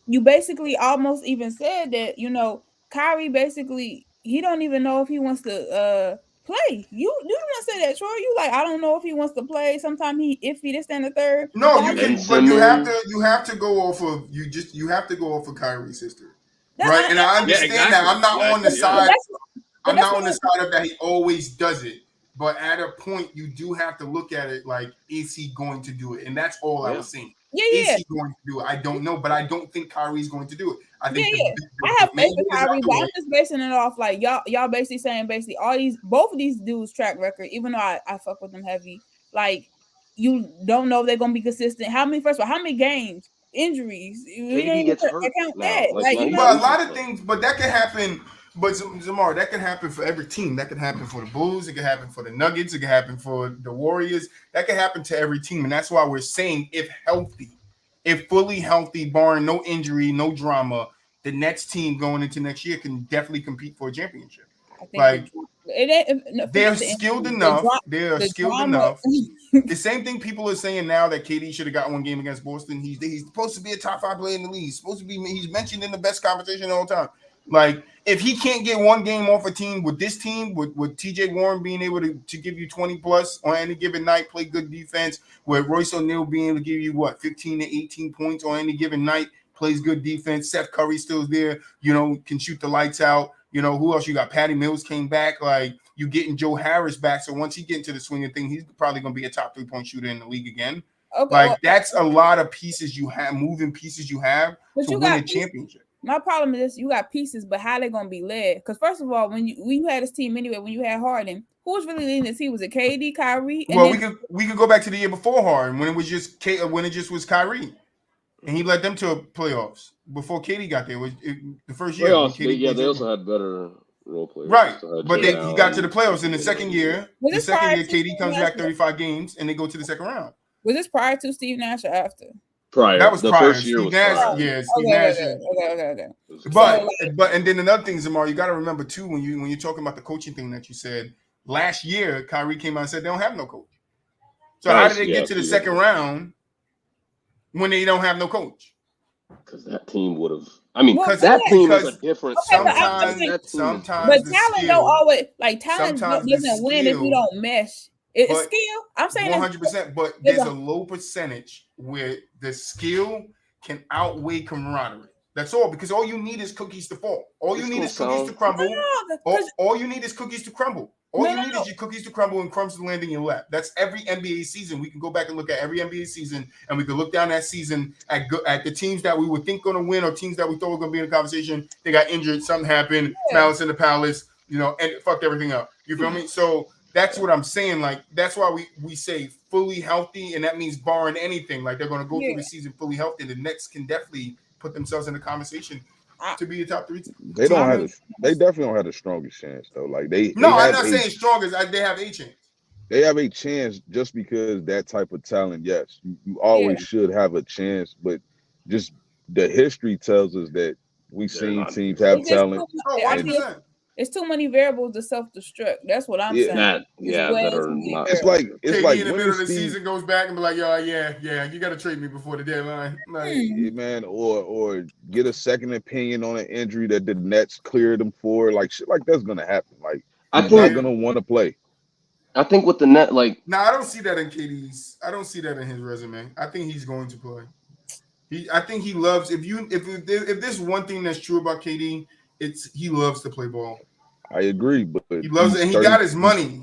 C: you basically almost even said that Kyrie basically he don't even know if he wants to play. You don't say that, Troy. You like I don't know if he wants to play. Sometimes if he this and the third.
A: No,
C: So
A: you
B: Ben
A: can, but you
B: Simmons.
A: have to go off of you have to go off of Kyrie's history,
C: that,
A: right? And I
B: Yeah,
A: understand
B: exactly.
A: that. I'm not on the
B: Yeah.
A: side.
C: But
A: I'm
C: that's
A: not on the
C: what
A: side of that he always does it. But at a point, you do have to look at it like, is he going to do it? And that's all I was saying. Is
C: yeah.
A: he going to do it? I don't know, but I don't think Kyrie's going to do it. I think
C: Yeah. I have faith in
A: mandate is out
C: Kyrie,
A: the
C: but
A: way.
C: I'm just basing it off like y'all basically saying all both of these dudes track record, even though I fuck with them heavy, like you don't know if they're gonna be consistent. First of all, how many games? Injuries. You ain't
B: KD
C: even
B: gets hurt
C: account
B: now.
C: that.
B: Like
C: Like
B: now
C: you
B: he's
C: know
A: But a
B: losing
A: lot of
B: stuff.
A: things, but that can happen. But Zamar, that can happen for every team. That can happen for the Bulls. It can happen for the Nuggets. It can happen for the Warriors. That can happen to every team, and that's why we're saying if healthy, if fully healthy, barring no injury, no drama, the next team going into next year can definitely compete for a championship.
C: I think
A: Like
C: it ain't
A: they're
C: forget the
A: skilled
C: injuries.
A: enough. They are
C: The
A: skilled
C: drama.
A: enough. The same thing people are saying now that KD should have got one game against Boston. He's supposed to be a top 5 player in the league. He's supposed to be. He's mentioned in the best conversation all the time. Like, if he can't get one game off a team with this team, with TJ Warren being able to give you 20 plus on any given night, play good defense, with Royce O'Neal being able to give you 15 to 18 points on any given night, plays good defense. Seth Curry still there, can shoot the lights out. Who else you got? Patty Mills came back. Like, you getting Joe Harris back. So once he get into the swing of thing, he's probably going to be a top 3-point shooter in the league again.
C: Okay,
A: like, that's a lot of pieces you have, moving pieces you have to win a championship.
C: My problem is you got pieces, but how they gonna be led? Because first of all, when you had this team anyway, when you had Harden, who was really leading the team? Was it KD, Kyrie? And
A: well, we could go back to the year before Harden when it was just was Kyrie, and he led them to playoffs before KD got there. The first year?
B: They also had better role players,
A: right? But he got to the playoffs in the second year. The second year, KD comes back 35 games, and they go to the second round.
C: Was this prior to Steve Nash or after?
B: Prior.
A: That was
B: the
A: prior.
B: First year
A: Steve
B: was
A: Nash,
B: prior.
A: yeah, Steve Nash.
C: Okay.
A: But and then another thing, Zamar, you got to remember too when you're talking about the coaching thing that you said last year. Kyrie came out and said they don't have no coach. So how did they get to the second round when they don't have no coach?
B: Because that team would have. I mean, that team is a different.
A: Sometimes,
C: but talent don't always talent doesn't win if you don't mesh. It's skill. I'm saying
A: 100%, but there's a low percentage where the skill can outweigh camaraderie. That's all, because all you need is cookies to fall. All you need is cookies to crumble. All you need is cookies to crumble. All you need is your cookies to crumble and crumbs to land in your lap. That's every NBA season. We can go back and look at every NBA season, and we can look down that season at the teams that we would think going to win or teams that we thought were going to be in the conversation. They got injured. Something happened. Malice in the Palace, and it fucked everything up. You feel me? So that's what I'm saying. Like, that's why we say fully healthy, and that means barring anything. Like, they're going to go through the season fully healthy. The Nets can definitely put themselves in the conversation to be a top 3 team.
D: They definitely don't have the strongest chance though. Like I'm
A: not saying strongest. They have a chance.
D: They have a chance just because that type of talent. Yes, you always should have a chance, but just the history tells us that we've seen teams have talent.
C: It's too many variables to self-destruct. That's what I'm saying.
D: It's like
A: in the middle of the season goes back and be like, yo, yeah, you got to trade me before the deadline. Like,
D: man, or get a second opinion on an injury that the Nets cleared them for. Like, shit like that's gonna happen. Like, he's not gonna want to play.
B: I think with the net,
A: I don't see that in KD's. I don't see that in his resume. I think he's going to play. I think he loves. If there's one thing that's true about KD, it's he loves to play ball.
D: I agree, but
A: he loves it, and he got his money.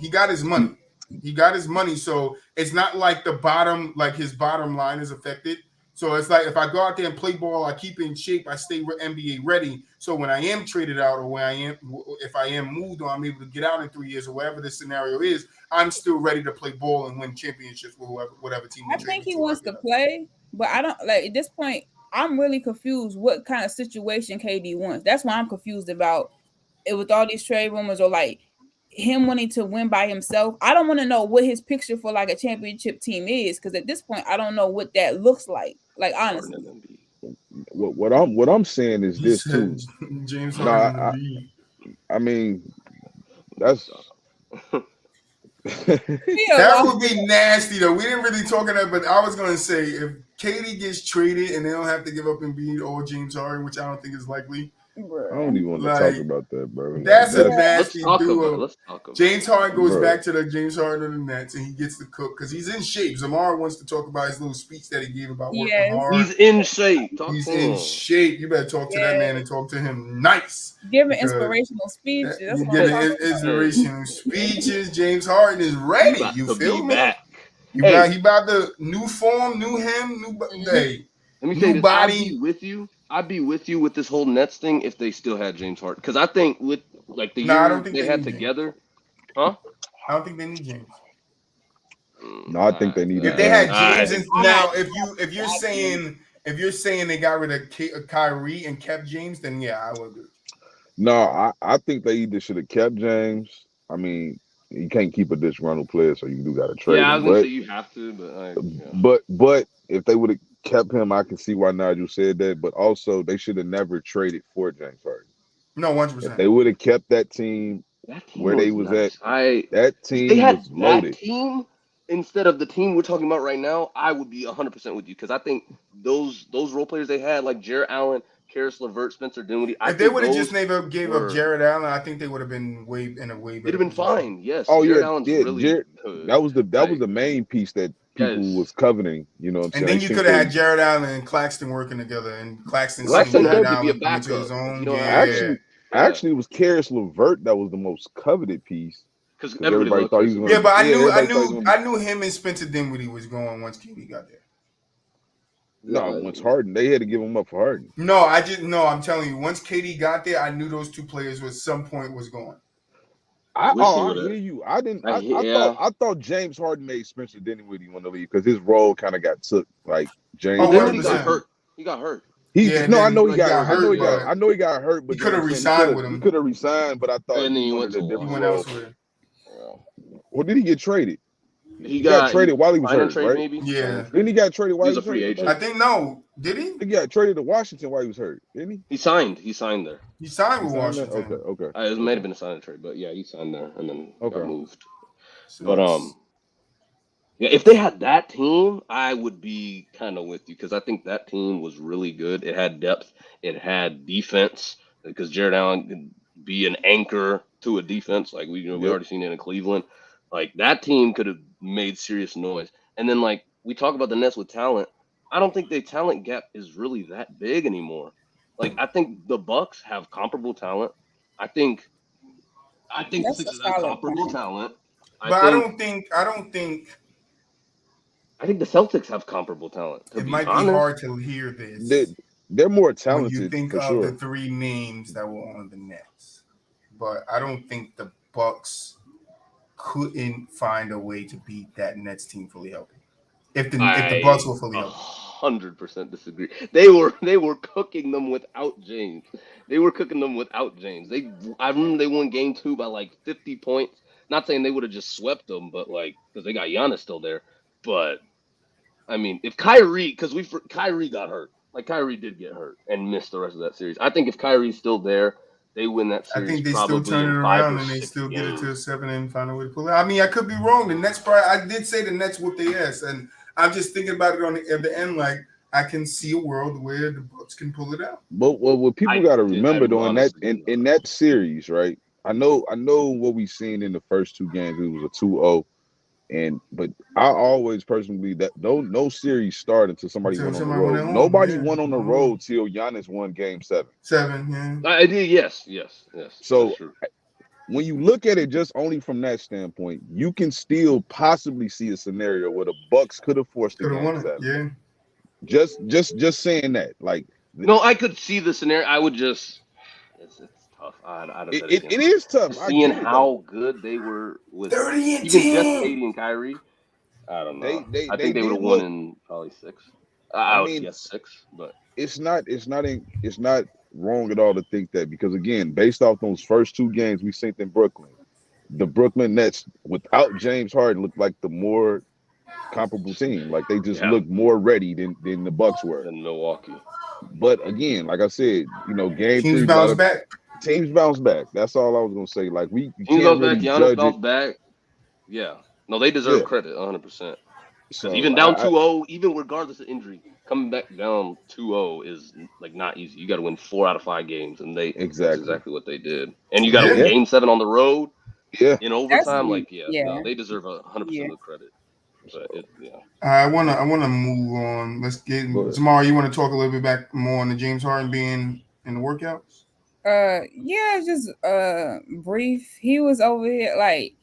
A: So it's not like his bottom line is affected. So it's like if I go out there and play ball, I keep in shape, I stay NBA ready. So when I am traded out, or if I am moved, or I'm able to get out in 3 years, or whatever the scenario is, I'm still ready to play ball and win championships with whatever team.
C: I think he wants to play, but I don't at this point. I'm really confused what kind of situation KD wants. That's why I'm confused about it with all these trade rumors, or him wanting to win by himself. I don't want to know what his picture for a championship team is, because at this point I don't know what that looks like. Honestly,
D: what I'm saying is this too.
A: James Harden.
D: I mean, that's
A: that would be nasty though. We didn't really talk on that, but I was gonna say if KD gets traded and they don't have to give up Embiid or James Harden, which I don't think is likely.
D: I don't even want to talk about that, bro.
A: That's a nasty duo.
B: Let's talk about
A: James Harden goes back to the James Harden of the Nets, and he gets to cook because he's in shape. Zamar wants to talk about his little speech that he gave about working hard.
B: He's in shape.
A: He's in shape. You better talk to that man and talk to him nice.
C: Giving inspirational speeches.
A: Inspirational speeches. James Harden is ready. You feel me? He about the new form, new him, new hey.
B: Let me tell you this, I'd be with you with this whole Nets thing if they still had James Harden. Because I think with the year they had together,
A: I don't think they need James.
D: No, I think they need.
A: If they had James, now if you're saying they got rid of Kyrie and kept James, then yeah, I would agree.
D: No, I think they either should have kept James. I mean, you can't keep a disgruntled player, so you do got to trade him.
B: Yeah, I was gonna say you have to,
D: but if they would have kept him, I can see why Nigel said that. But also, they should have never traded for James Harden.
A: No, 100%.
D: If they would have kept that team where they was at, that team
B: they had
D: was loaded.
B: That team instead of the team we're talking about right now, I would be 100% with you because I think those role players they had, like Jarrett Allen, Karis LeVert, Spencer Dinwiddie.
A: If they would have just gave up
B: were-
A: Jared Allen, I think they would have been in a way better.
B: It'd have been
A: position.
B: fine. Yes.
D: Oh
B: Jared
D: yeah,
B: Allen's
D: yeah.
B: really
D: Jared,
B: good.
D: that was the main piece that people
B: Yes.
D: was coveting. You know what I'm saying?
A: And then you could have had Jared Allen and Claxton working together, and Claxton
B: Claxton
A: seeing
B: had
A: Jared
B: to be a
A: Allen come into
B: backup.
A: his own.
B: You know,
D: Actually, it was Karis LeVert that was the most coveted piece.
B: Because
D: everybody thought he was going.
A: Yeah, but I knew him and Spencer Dinwiddie was going once KD got there.
D: No, once Harden, they had to give him up for Harden.
A: No, I'm telling you, once KD got there, I knew those two players at some point was going.
D: I hear you. I didn't. I thought James Harden made Spencer Dinwiddie want to leave because his role kind of got took like James.
A: Oh,
B: Harden got hurt. He got hurt.
D: I know he got hurt. I know he got hurt. But
A: he could have resigned with him.
D: He could have resigned, but I thought
B: he went
A: elsewhere.
D: Or did he get traded?
B: He got
D: traded while he was hurt, right?
A: Maybe? Yeah.
D: Then he got traded while he was
B: a free agent.
A: I think no. Did he?
D: He got traded to Washington while he was hurt, didn't he?
B: He signed there.
A: He signed with Washington.
D: Okay.
B: It might have been a sign and trade, but yeah, he signed there and then got moved.
A: So
B: but yeah, if they had that team, I would be kind of with you because I think that team was really good. It had depth. It had defense because Jared Allen could be an anchor to a defense like we already seen it in Cleveland. Like that team could have made serious noise. And then like we talk about the Nets with talent. I don't think the talent gap is really that big anymore. Like I think the Bucks have comparable talent. I think the Sixers have comparable talent.
A: I don't think
B: I think the Celtics have comparable talent.
A: It might be hard to hear this.
D: They're more talented.
A: When you think of the three names that were on the Nets, but I don't think the Bucks couldn't find a way to beat that Nets team fully healthy. If the Bucks were fully healthy.
B: 100% disagree. They were cooking them without James. I remember they won game 2 by like 50 points. Not saying they would have just swept them, but like because they got Giannis still there. But I mean, if Kyrie got hurt, like Kyrie did get hurt and missed the rest of that series. I think if Kyrie's still there, they win that series.
A: I think they still turn it around and they still get it to a 7 and find a way to pull it. I mean, I could be wrong. The Nets I did say the Nets whoop their ass, and I'm just thinking about it at the end. Like I can see a world where the Bucks can pull it out.
D: But what people got to remember though in that series, right? I know what we've seen in the first 2 games. It was a 2-0. But I always personally believe that no series started until somebody went on the road. Nobody went on the road till Giannis won game 7.
A: 7, yeah.
B: I did, yes.
D: So when you look at it just only from that standpoint, you can still possibly see a scenario where the Bucks could have forced the game 7.
A: Yeah.
D: Just saying that. Like
B: no, I could see the scenario. I would just it's tough.
D: It is tough.
B: Seeing how good they were with
A: 30 and 10.
B: Just KD and Kyrie. I don't know. I think they would have won in probably 6. I would guess 6, but
D: it's not wrong at all to think that because again, based off those first 2 games we seen in Brooklyn, the Brooklyn Nets without James Harden looked like the more comparable team. Like they just looked more ready than the Bucks were.
B: Than Milwaukee.
D: But again, like I said, game
A: teams
D: 3
A: bounce back.
D: Teams bounce back. That's all I was gonna say. Like we
B: teams
D: can't
B: bounce
D: really
B: back. Giannis
D: judge
B: bounce
D: it.
B: back. Yeah. No, they deserve credit 100%.
D: So
B: even down 2-0, even regardless of injury, coming back down 2-0 is like not easy. You got to win 4 out of 5 games, and that's exactly what they did. And you got to win game 7 on the road.
D: Yeah.
B: In overtime, no, they deserve 100% of the credit. But
A: I wanna move on. Let's get tomorrow. You want to talk a little bit back more on the James Harden being in the workouts?
C: Just brief. He was over here like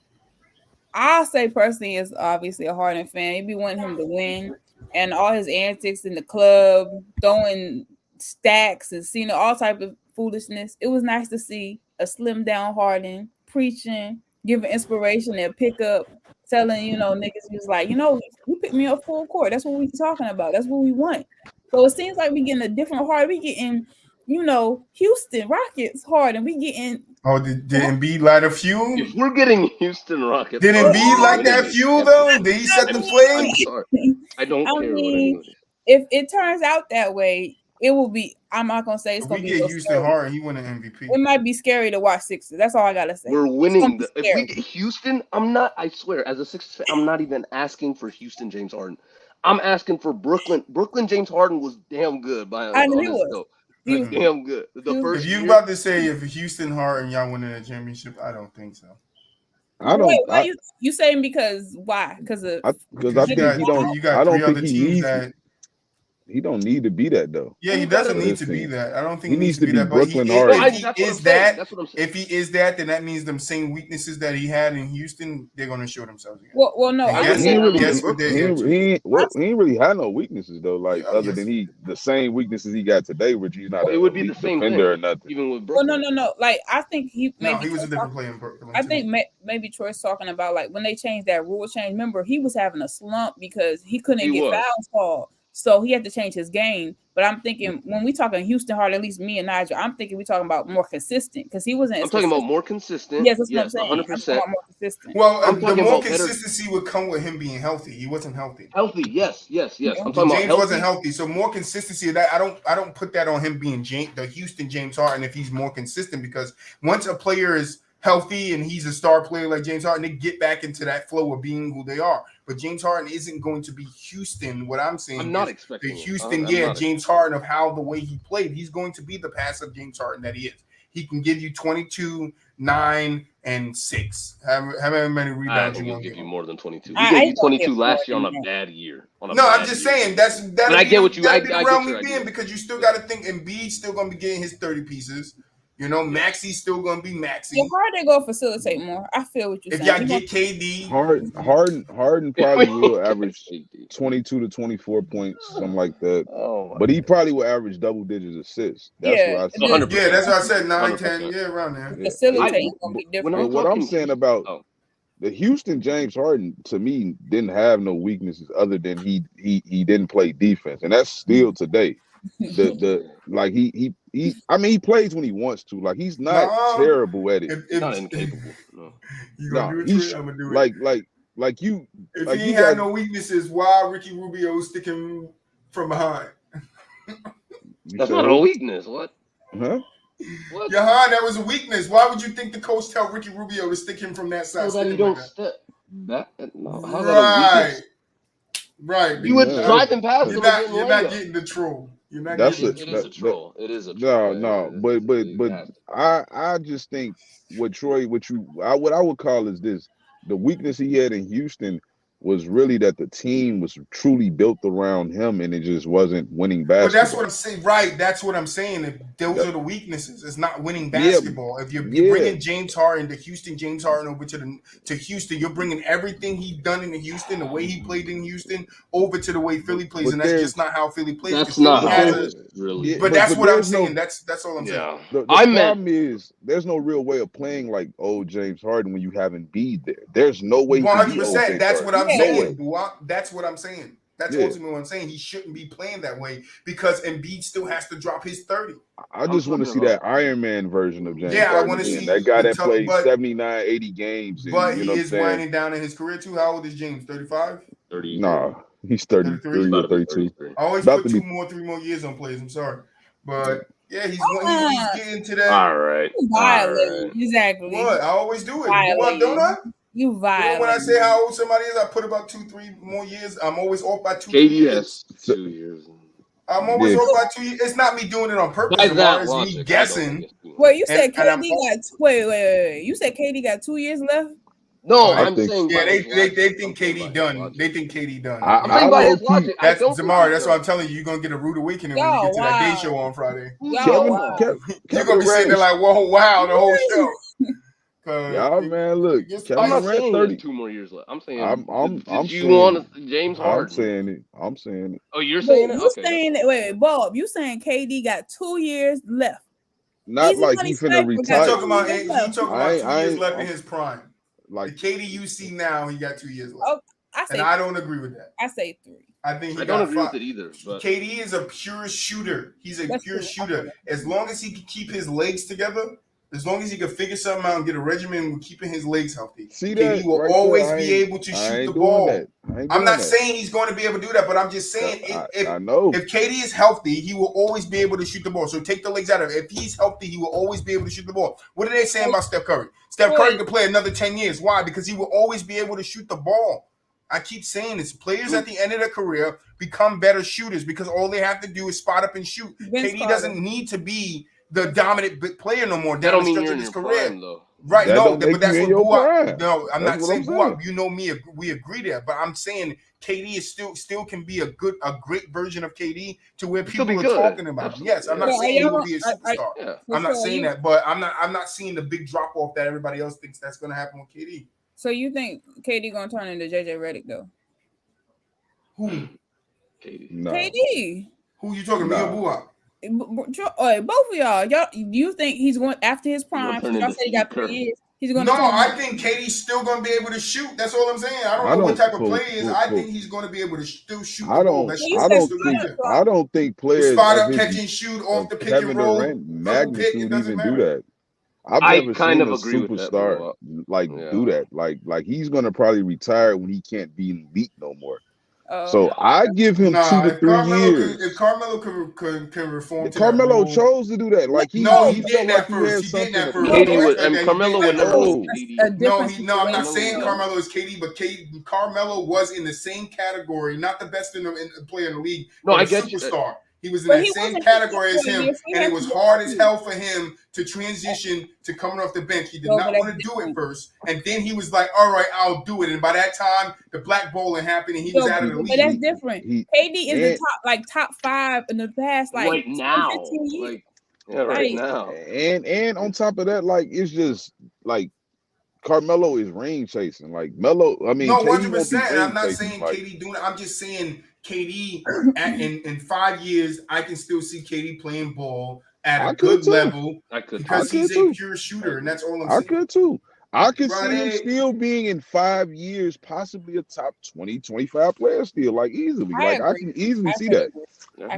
C: I'll say personally is obviously a Harden fan. He be wanting him to win, and all his antics in the club, throwing stacks and seeing all type of foolishness. It was nice to see a slim down Harden preaching, giving inspiration and pick up, telling niggas he was like, you pick me up full court. That's what we talking about. That's what we want. So it seems like we getting a different Harden. We getting Houston Rockets Harden. We getting.
A: Oh, did Embiid light a fuse?
B: If we're getting Houston Rockets,
A: did Embiid light that fuse though? Did he set the flame?
B: I'm sorry. I don't care what anybody.
C: If it turns out that way, it will be. I'm not gonna say it's gonna be.
A: If we get Houston Harden, he win an MVP.
C: It might be scary to watch Sixers. That's all I gotta say.
B: We're winning. If we get Houston, I swear, as a Sixers fan, I'm not even asking for Houston James Harden. I'm asking for Brooklyn. Brooklyn James Harden was damn good.
C: I knew he was. He was-
B: damn good. The first
A: If you
B: year,
A: about to say if Houston Harden y'all winning a championship, I don't think so.
D: I don't.
C: Wait, why you saying because why? Because of
D: Because I
A: you
D: think he don't.
A: you got
D: I don't
A: three
D: think
A: other
D: he
A: teams
D: needs.
A: that.
D: He don't need to be that though.
A: Yeah, he
B: Who
A: doesn't
B: better?
A: need to be that. I don't think
D: He needs to be
A: that. But
D: Brooklyn
A: if
D: Harden.
A: he
B: That's what I'm
A: is
B: saying.
A: that,
B: That's what I'm saying.
A: if he is that, then that means them same weaknesses that he had in Houston, they're going to show themselves again.
C: well, no,
A: And
C: I
A: guess,
C: just
D: He ain't really.
A: guess what they're here to.
D: He ain't really had no weaknesses though. Like
A: Yeah,
D: other
A: yes.
D: than the same weaknesses he got today, which he's not
B: It
D: an
B: would be the
D: elite
B: same
D: defender or
B: thing,
D: nothing.
B: even with
C: Well,
B: Brooklyn.
C: no. Like I think he
A: No,
C: maybe
A: he was a different player in Brooklyn.
C: I
A: too.
C: think maybe Troy's talking about like when they changed that rule change. Remember, he was having a slump because he couldn't get fouls called, so he had to change his game. But I'm thinking when we talking Houston Hard, at least me and Nigel, I'm thinking we talking about more consistent because he wasn't.
B: I'm talking about more consistent.
C: Yes, that's what I'm saying.
B: 100%.
C: I'm talking about more consistent.
A: Well,
B: I'm
A: the
B: talking
A: more
B: about better-
A: consistency would come with him being healthy. He wasn't healthy.
B: Healthy, yes. I'm talking
A: James
B: about healthy.
A: wasn't healthy, so more consistency. That I don't put that on him being the Houston James Harden if he's more consistent, because once a player is healthy and he's a star player like James Harden, they get back into that flow of being who they are. But James Harden isn't going to be Houston. What I'm saying,
B: I'm not
A: is
B: expecting
A: the
B: it.
A: Houston,
B: I'm not
A: James Harden of how the way he played. He's going to be the passive James Harden that he is. He can give you 22, 9, and 6. However many
B: I
A: rebounds
B: think
A: you
B: he'll
A: want to
B: give
A: give
B: you
A: him.
B: more than 22.
C: I
B: He gave you
C: ain't gonna
B: 22
C: get
B: last year
C: more
B: on
C: than
B: a bad year.
A: No, I'm just saying that'll
B: I
A: be
B: get what you-
A: that'll
B: I
A: be the
B: get
A: round
B: your
A: we be in,
B: idea.
A: because you still got to think Embiid's still going to be getting his 30 pieces. You know, Maxi's still going to be Maxi.
C: Yeah, Harden go facilitate more. I feel what you're
A: If
C: saying.
A: y'all get KD,
D: Harden probably will average 22 to 24 points, something like that.
B: Oh,
D: But he probably will average double digits assists. That's
C: Yeah,
D: what I
C: it
D: see.
B: 100%.
A: yeah, that's what I said. 9,
B: 100%.
A: 10, yeah, around there.
D: Yeah.
C: facilitating
B: I-
C: gonna be
B: when
C: different.
B: I'm
D: And what I'm
B: talking
D: saying
B: Houston-
D: about
B: oh.
D: the Houston James Harden, to me, didn't have no weaknesses other than he didn't play defense, and that's still today. The like he I mean, he plays when he wants to. Like, he's not
A: No.
D: terrible at it.
B: He's not incapable. No.
A: You gonna
D: No,
A: do it?
D: he's
A: Trey? I'm gonna do it.
D: like you.
A: If
D: like
A: he
D: you
A: ain't had
D: got-
A: no weaknesses, why Ricky Rubio sticking from behind?
D: you
B: That's
D: said
B: not
D: who?
B: a weakness. What?
D: Huh?
B: What?
A: Jahan, that was a weakness. Why would you think the coach tell Ricky Rubio to stick him from that side?
B: So that he
A: stick him
B: don't
A: like
B: step back. No,
A: that?
B: how's that a weakness?
A: Right.
B: You were
D: Yeah.
B: driving past him
A: You're
B: and
A: not
B: getting layup.
A: getting the troll. You're not
D: That's
A: getting
B: It
A: the
B: is a troll. It is a troll.
D: No, but I just think what I would call is this: the weakness he had in Houston was really that the team was truly built around him, and it just wasn't winning
A: But
D: basketball.
A: that's what I'm saying. Right. That's what I'm saying. If those are the weaknesses. It's not winning
D: Yeah.
A: basketball. If you're bringing James Harden, the Houston James Harden, over to Houston, you're bringing everything he's done in Houston, the way he played in Houston, over to the way Philly plays,
D: But
A: and that's
D: there's-
A: just not how Philly plays.
B: That's
A: Philly
B: not
A: has
B: how
A: a-
B: it really.
D: Yeah,
A: But that's what I'm
D: there's no-
A: saying. That's all I'm saying.
B: Yeah.
D: The
B: I meant-
D: problem is there's no real way of playing like old James Harden when you have Embiid there. There's no way.
A: 100%. That's what I'm
C: Yeah.
A: saying. That's what I'm saying. That's
D: Yeah.
A: ultimately what I'm saying. He shouldn't be playing that way because Embiid still has to drop his 30.
D: I just want to see that Iron Man version of James
A: Yeah, I
D: Harden
A: wanna
D: again.
A: see
D: That guy
A: the
D: that
A: tough-
D: played
A: but-
D: 79, 80 games. And,
A: But
D: you
A: he
D: know
A: is
D: what I'm saying?
A: winding down in his career too. How old is James? 35?
B: 30.
D: Nah, he's 33 or 32.
A: I always
D: About
A: put
D: to be-
A: 3 more years on players. I'm sorry. But yeah, he's getting to that.
B: All right.
C: You violate. Exactly.
A: What? I always do it.
C: Violating.
A: What, don't I?
C: You
A: You know,
C: violate.
A: when I say how old somebody is, I put about 2-3 more years. I'm always off by 2
B: KD
A: years.
B: has 2 years.
A: I'm always
D: Yeah.
A: off by 2 years. It's not me doing it on purpose.
B: By
A: Lamar.
B: that
A: It's
B: logic,
A: me
B: I don't
A: guessing.
B: think it's 2 years.
C: Wait, you said
A: And I'm-
C: KD got wait. You said KD got 2 years left?
B: No,
D: I
B: I'm
D: think-
B: saying.
A: Yeah,
B: by
A: they
B: his logic.
A: think
B: I'm saying
A: KD
B: by his
A: done.
B: logic.
A: They think KD done.
B: I'm saying by his
D: low-key-
B: logic. I
A: That's
B: don't think
A: Zamari.
B: he's
A: That's
B: done.
A: what I'm telling you. You're gonna get a rude awakening when you
C: Yo,
A: get to that day
C: wow.
A: show on Friday.
C: Yo,
D: Kevin,
C: wow.
A: You're
D: Kevin
A: gonna be sitting there
D: Durant,
A: like, whoa, wow, the whole show.
D: y'all, man, look,
A: gets
D: Kevin
B: I'm not
D: Durant
B: saying he
D: 30.
B: has 2 more years left. I'm saying.
D: I'm
B: did you
D: saying-
B: want James
D: I'm
B: Harden?
D: saying it. I'm saying it.
B: Oh, you're saying it.
C: You
B: Okay.
C: saying that? Wait, Bob. You saying KD got 2 years left?
D: Not
C: Easy
D: like
C: money
D: he finna
C: sniper got
A: You
D: retire.
A: talking about
C: Two years
A: you
C: left.
A: talking
D: I
A: about 2 years
D: ain't-
A: left in
D: I'm-
A: his prime.
D: Like,
A: The KD you see now, he got 2 years left.
C: Oh, I say
A: And I don't agree with that.
C: I say 3.
A: I think he
B: I don't
A: got
B: agree
A: 5.
B: with it either. But
A: KD is a pure shooter. He's a
C: That's
A: pure
C: true.
A: shooter. As long as he can keep his legs together, as long as he can figure something out and get a regimen with keeping his legs healthy,
D: see
A: KD
D: that
A: will
D: right
A: always
D: there? I
A: be
D: ain't-
A: able to
D: I
A: shoot
D: ain't
A: the
D: doing
A: ball.
D: that. I ain't
A: I'm
D: doing
A: not
D: that.
A: saying he's going to be able to do that, but I'm just saying
D: I know.
A: if KD is healthy, he will always be able to shoot the ball. So take the legs out of it. If he's healthy, he will always be able to shoot the ball. What are they saying about Steph Curry? Steph Curry could play another 10 years. Why? Because he will always be able to shoot the ball. I keep saying this. Players at the end of their career become better shooters because all they have to do is spot up and shoot. KD doesn't need to be the dominant player no more down the stretch of his career.
B: Prime, though.
A: Right,
D: That
A: no,
D: don't make
A: but that's
D: you
A: what
D: in your
A: BooWop.
D: prime.
A: No, I'm
D: That's
A: not
D: what
A: saying
D: I'm
A: BooWop.
D: saying.
A: You know me, we agree there, but I'm saying KD is still can be a great version of KD to where people are talking about him. Yes, I'm not saying he will be a superstar. I'm not saying that, but I'm not seeing the big drop off that everybody else thinks that's going to happen with KD.
C: So you think KD gonna turn into JJ Redick though?
A: Who?
B: KD.
D: No.
C: KD.
A: Who you talking about? BooWop?
C: Both of y'all. Do you think he's going after his prime? Y'all say he got 3 years. He's going.
A: No, I think KD's still going to be able to shoot. That's all I'm saying. I don't know what type of player he is. I think he's going to be able to still shoot.
D: I don't think players
A: spot up, catch and shoot off the pick and roll.
D: Magnitude even do that. I've never seen a superstar do that. Like he's going to probably retire when he can't be elite no more. So I give him 2 to 3 years.
A: If Carmelo can reform,
D: Carmelo chose to do that. Like he
A: did that first. He did that first.
B: Carmelo would never.
A: No, I'm not saying Carmelo is KD, but Carmelo was in the same category, not the best in the player in the league.
B: No, I
A: get superstar. He was in that same category as him, and it was hard as hell for him to transition to coming off the bench. He did not want to do it first, and then he was like, "All right, I'll do it." And by that time, the blackballing happened, and he was out of the league.
C: But that's different. KD is the top 5 in the past, like
B: right now,
C: 15 years.
B: right now.
D: And on top of that, like it's just like Carmelo is ring chasing. Like Melo, I mean,
A: no, 100%. I'm not saying KD doing it. I'm just saying. KD in 5 years, I can still see KD playing ball at a good level because he's a pure shooter, and that's all I'm saying.
D: I could too. I could see him still being in 5 years, possibly a top 20, 25 player still, like easily. I can easily see that.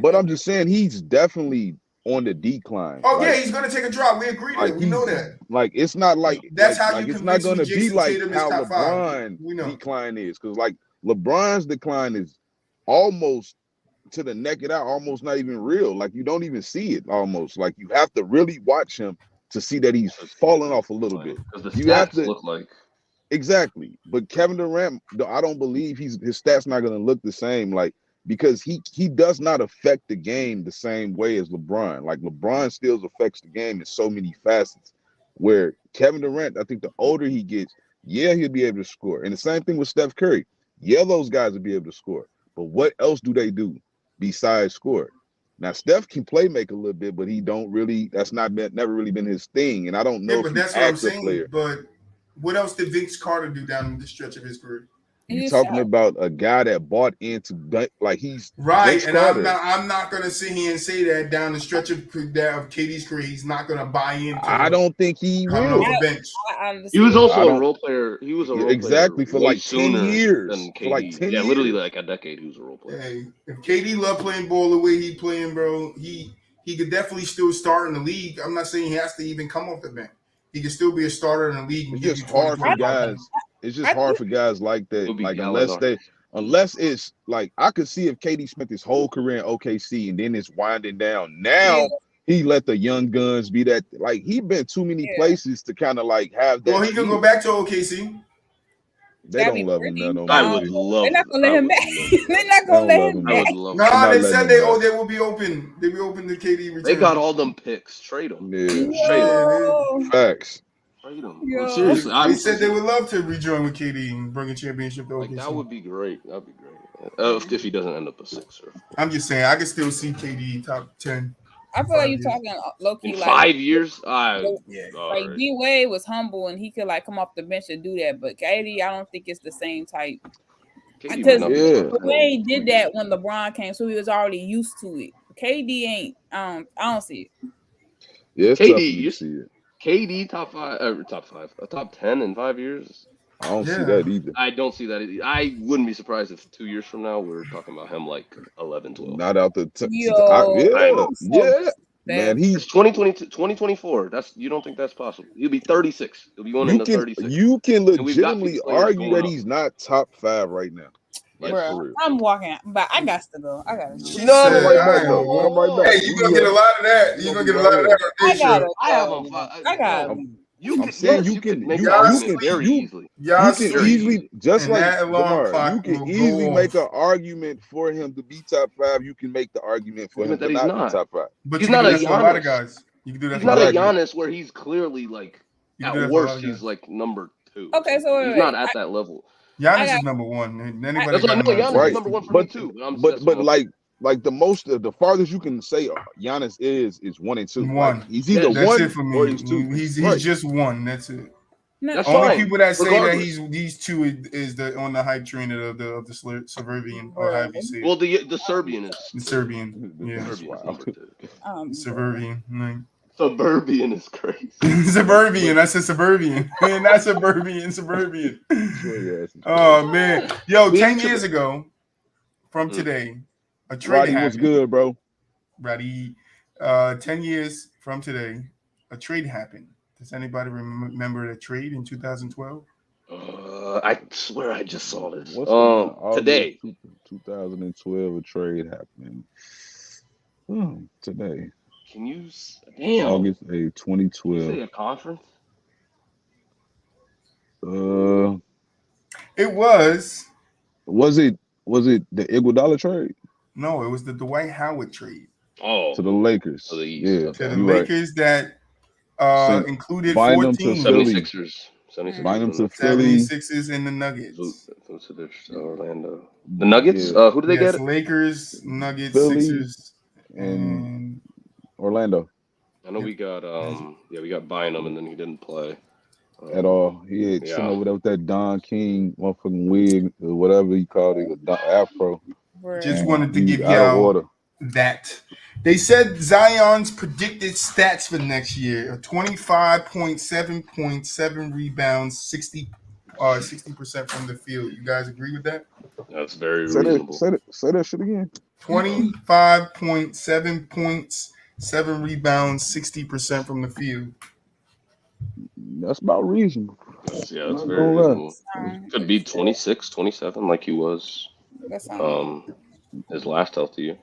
D: But I'm just saying he's definitely on the decline.
A: Oh yeah, he's gonna take a drop. We agree that. We know that.
D: Like it's not like
A: that's how you
D: it's not gonna be like how
A: LeBron
D: decline is, because like LeBron's decline is almost to the naked eye, almost not even real. Like you don't even see it. Almost like you have to really watch him to see that he's falling off a little bit.
B: You have to look like
D: exactly. But Kevin Durant, I don't believe his stats not going to look the same. Like because he does not affect the game the same way as LeBron. Like LeBron still affects the game in so many facets. Where Kevin Durant, I think the older he gets, he'll be able to score. And the same thing with Steph Curry. Those guys will be able to score. But what else do they do besides score? Now Steph can play make a little bit, but he don't really. That's never really been his thing. And I don't know.
A: Yeah, but that's what I'm saying. But what else did Vince Carter do down the stretch of his career?
D: You're talking about a guy that bought into like he's
A: right, and I'm not gonna sit here and say that down the stretch of KD's career, he's not gonna buy into.
D: I don't think he will.
B: He was also a role player. He was a role
D: player for like 10 years.
B: For like 10 years. Literally like a decade. He was a role player.
A: Hey, if KD loved playing ball the way he playing, bro, he could definitely still start in the league. I'm not saying he has to even come off the bench. He can still be a starter in the league.
D: It's just hard for guys. It's just hard for guys like that. Like unless it's like I could see if KD spent his whole career in OKC and then it's winding down. Now he let the young guns be that. Like he been too many places to kind of like have that.
A: Well, he can go back to OKC.
D: They don't love him no more.
B: I would love.
C: They're not gonna let him back. They're not gonna let him back.
A: Nah, they said they will be open. They be open to KD return.
B: They got all them picks. Trade them.
D: Facts.
B: Seriously,
A: they said they would love to rejoin with KD and bring a championship to OKC.
B: That would be great. That'd be great. If he doesn't end up a Sixer.
A: I'm just saying, I can still see KD top 10.
C: I feel like you're talking low-key
B: in
C: like
B: 5 years.
C: Like D-Wade was humble and he could like come off the bench and do that, but KD, I don't think it's the same type. Because Wade did that when LeBron came, so he was already used to it. KD ain't. I don't see it.
D: Yeah, it's KD, you see it.
B: KD top 10 in 5 years.
D: I don't see that either.
B: I don't see that either. I wouldn't be surprised if 2 years from now we're talking about him like 11, 12.
D: Not out the man, he's
B: 2024. You don't think that's possible? He'll be 36. He'll be going into 36.
D: You can legitimately argue that he's not top 5 right now.
C: Like, bro, I'm walking, but I got to go. I got to go.
A: No, I'm right back. Hey, you gonna get a lot of that. You gonna get a lot of that.
C: I got it.
D: I'm saying you can
B: make
A: you
B: the
A: can-
B: argument very easily.
A: Y'all
D: You can
A: sleep,
D: easily, just
A: and
D: like
A: that alarm
D: Jamar,
A: clock
D: you can
A: will
D: easily
A: go
D: make
A: off.
D: an argument for him to be top 5. You can make the argument for him
B: Argument
D: to
B: that he's
D: not be
B: not.
D: top 5.
A: But
B: He's
A: you can
B: not
A: do
B: a
A: that for a lot of
B: Giannis.
A: guys. You can do that
B: He's
A: for
B: not
A: a
B: a
A: lot of guys.
B: Giannis where he's clearly like
A: You can
B: at
A: do that for a lot
B: worst
A: of
B: he's
A: guys.
B: like number 2.
C: Okay, so
B: he's not at that level.
A: Giannis
C: got-
A: is number one. Anybody
B: That's what I
A: got
B: know.
A: him on
B: Giannis
A: the
B: is number 1 for me too.
D: But like the farthest you can say Giannis is 1 and 2.
A: One.
D: Like, he's either
A: That's
D: 1
A: it for me.
D: or he's 2.
A: He's
D: Right.
A: just one. That's it.
C: No,
B: That's
A: Only
B: fine.
A: people that say
B: Regardless.
A: that he's 2 is the on the hype train of the Suburban or however you say it.
B: Well, the Serbian is
A: The Serbian. Yeah.
D: That's
B: Serbian is
D: wild.
B: number 2.
A: Suburban. Like,
B: Suburban is crazy.
A: Suburban. I said Suburban. Man, not Suburban. Suburban.
D: Sure, yes.
A: Oh man. Yo,
B: Me
A: 10
B: too.
A: years ago from today, a trade
D: Roddy, what's
A: happened.
D: good, bro?
A: Roddy, 10 years from today, a trade happened. Does anybody remember the trade in 2012?
B: I swear I just saw this.
D: What's
B: Today.
D: 2012, a trade happening. Today.
B: Can you? Damn.
D: August 8,
B: Did you
D: 2012.
B: say a conference?
A: It was.
D: Was it the Iguodala trade
A: No, it was the Dwight Howard trade
B: Oh,
D: to the Lakers?
B: To the East,
D: Yeah,
B: okay.
A: to the
D: you're right.
A: Lakers that
D: Sent-
A: included
D: bind
A: 4
D: them to
A: teams.
D: Philly.
B: 76ers. 76ers.
D: Bind them to Philly.
A: 76ers and the Nuggets.
B: Orlando. The Nuggets?
D: Yeah.
B: Who did they
A: Yes,
B: get?
A: Lakers, Nuggets,
D: Philly,
A: Sixers,
D: and
A: and
D: Orlando
B: I know we got we got Bynum and then he didn't play.
D: at all. He had sitting over there with that Don King motherfucking wig or whatever he called it, afro.
A: just wanted to give
D: He's out of
A: y'all
D: order.
A: that. They said Zion's predicted stats for next year: 25.7 rebounds, 60% from the field. You guys agree with that?
B: That's very
D: Say
B: reasonable.
D: say that shit again.
A: 25.7 points, 7 rebounds, 60% from the field.
D: That's about reasonable.
B: That's
D: Not
B: very
D: gonna lie.
B: reasonable. Could be 26, 27 like he was his last healthy year.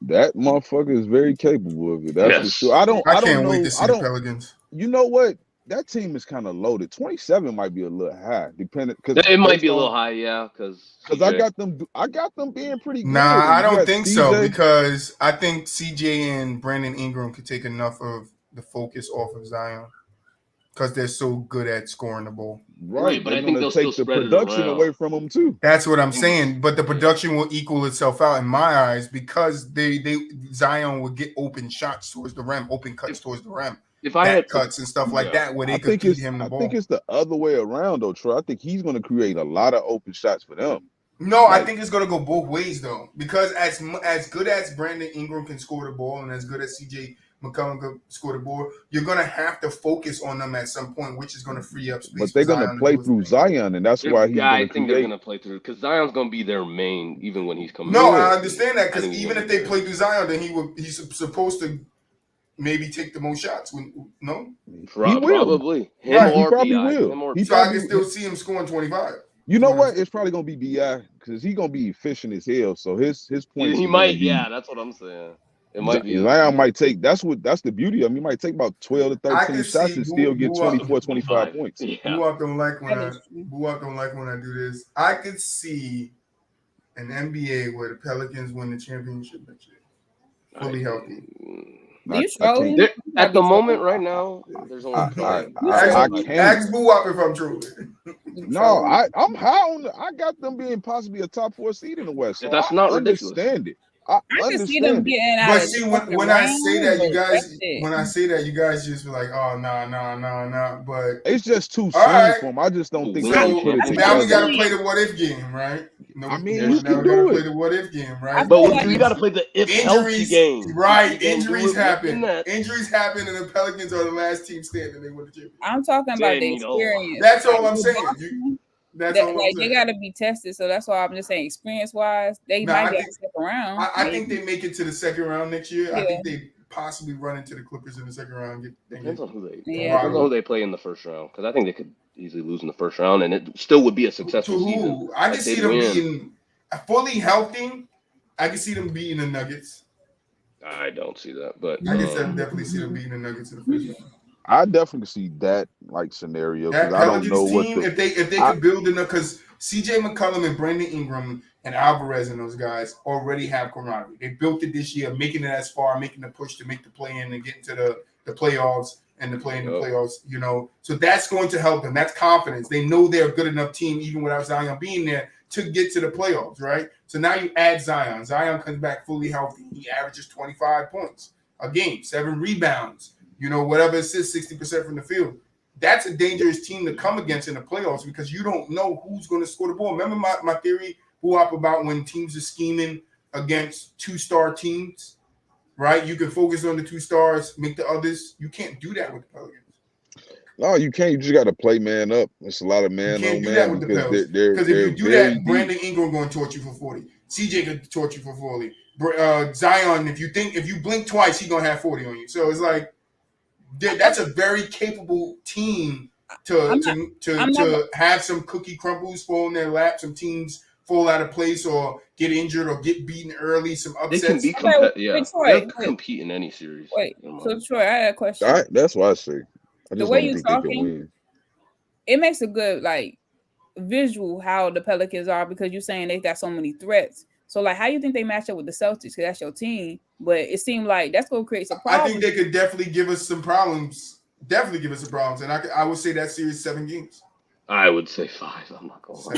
D: That motherfucker is very capable of it. That's for
B: Yes.
D: sure. I
A: I
D: don't
A: can't
D: know.
A: wait to see the Pelicans.
D: You know what? That team is kind of loaded. 27 might be a little high, depending.
B: It might be a little high, yeah, because
D: I got them being pretty good.
A: Nah, I
D: You
A: don't
D: got
A: think
D: CJ.
A: so because I think CJ and Brandon Ingram could take enough of the focus off of Zion because they're so good at scoring the ball.
D: Right,
B: but
D: they're
B: I think
D: gonna
B: they'll
D: take
B: still
D: the
B: spread it
D: production
B: around.
D: away from them too.
A: That's what I'm saying. But the production will equal itself out in my eyes because Zion will get open shots towards the rim, open cuts towards the rim,
B: if I had
A: cuts and stuff like that where they
D: I
A: could
D: think
A: feed
D: it's
A: him the
D: I
A: ball.
D: think it's the other way around though, Troy. I think he's gonna create a lot of open shots for them.
A: No, I think it's gonna go both ways though, because as good as Brandon Ingram can score the ball and as good as CJ McCollum can score the ball, you're gonna have to focus on them at some point, which is gonna free up space.
D: But they're gonna
A: Zion
D: play
A: to do
D: through
A: his thing.
D: Zion, and that's why he's
B: I
D: gonna
B: think they're
D: create.
B: gonna play through because Zion's gonna be their main, even when he's coming.
A: No,
B: in.
A: I understand that
B: I
A: because
B: think he's
A: even
B: gonna
A: if
B: be
A: they
B: there.
A: play through Zion, then he's supposed to maybe take the most shots. No,
D: He will.
B: Probably him
A: Right,
D: He
B: or
D: probably
B: BI.
D: will.
B: Him or
D: He
A: so I
D: probably-
A: can still see him scoring 25.
D: You know what? It's probably gonna be Bi because he's gonna be efficient as hell. So his points.
B: he
D: are
B: might.
D: gonna be-
B: Yeah, that's what I'm saying. It might be.
D: Zion might take. That's the beauty of him. He might take about 12 to
A: I
D: 13
A: can
D: shots
A: see
D: and still get
A: BooWop.
D: 24, 25 points.
B: Yeah.
A: BooWop don't like when
C: That is true.
A: BooWop don't like when I do this. I could see an NBA where the Pelicans win the championship next year, fully healthy.
C: Do you trolling?
B: There- At the moment, right now, there's only.
D: I can't.
A: Ask BooWop if I'm trolling.
D: No, I'm high on. I got them being possibly a top 4 seed in the West. So
B: That's
D: I
B: not ridiculous.
D: understand it. I
C: I can see them
D: understand it.
C: getting out
A: But
C: of
A: see,
C: the
A: when
C: fucking
A: I
C: round,
A: say that, you
C: but
A: guys,
C: that's it.
A: when I say that, you guys just be like, oh, nah. But
D: It's just too soon
A: All right.
D: for them. I just don't think
B: So,
D: they can put it
C: I think
A: now we
D: together.
A: gotta play the what if game, right? No,
D: I mean,
A: now
D: we
A: we
D: can
A: gotta
D: do
A: play
D: it.
A: the what if game,
C: I
A: right?
C: feel
B: But
C: like
B: we got to play the if healthy
A: Injuries,
B: game.
A: right?
B: We gonna do
A: Injuries
B: it
A: happen.
B: within that.
A: Injuries happen, and the Pelicans are the last team standing. They win the championship.
C: I'm talking about the
B: Danny, no.
C: experience.
A: That's all
C: Like,
A: I'm
C: with
A: saying.
C: Boston,
A: That's all I'm
C: like they
A: saying.
C: got to be tested, so that's why I'm just saying experience wise, they
A: Nah,
C: might
A: I
C: be able
A: think-
C: to stick around.
A: I think they make it to the second round next year. I
C: Yeah.
A: think they possibly run into the Clippers in the second round.
B: Depends on who they.
C: Yeah.
B: Depends on who they play in the first round because I think they could easily lose in the first round and it still would be a
A: To
B: successful season.
A: who? I can
B: Like,
A: see
B: they'd
A: them
B: win.
A: beating fully healthy. I can see them beating the Nuggets.
B: I don't see that, but
A: I can definitely see them beating the Nuggets in the first round.
D: I definitely see that like scenario because
A: That
D: I don't know
A: Pelicans
D: what
A: team,
D: the
A: if they could build enough, because CJ McCollum and Brandon Ingram and Alvarez and those guys already have camaraderie. They built it this year, making it as far, making the push to make the play in and get into the playoffs and the play in the playoffs, you know. So that's going to help them. That's confidence. They know they're a good enough team, even without Zion being there, to get to the playoffs, right? So now you add Zion. Zion comes back fully healthy. He averages 25 points a game, 7 rebounds, you know, whatever assists, 60% from the field. That's a dangerous team to come against in the playoffs because you don't know who's going to score the ball. Remember my theory, BooWop, about when teams are scheming against 2-star teams, right? You can focus on the 2 stars, make the others. You can't do that with the Pelicans.
D: No, you can't. You just got to play man up. It's a lot of man
A: You can't
D: on
A: do that
D: man
A: with the
D: because
A: Pelicans.
D: they're
A: Because if you do
D: very
A: that, Brandon Ingram going to torch you for 40. CJ could torch you for 40. Zion, if you blink twice, he's going to have 40 on you. So it's like that's a very capable team to have some cookie crumbles fall in their lap, some teams fall out of place or get injured or get beaten early, some upsets.
B: They can be competitive. They'll compete in any series.
C: So Troy, I had a question.
D: That's what I say. I just don't think they can win.
C: It makes a good like visual how the Pelicans are because you're saying they got so many threats. So like, how you think they match up with the Celtics? Because that's your team, but it seemed like that's going to create some problems.
A: I think they could definitely give us some problems. And I would say that series 7 games.
B: I would say 5. I'm not going
C: to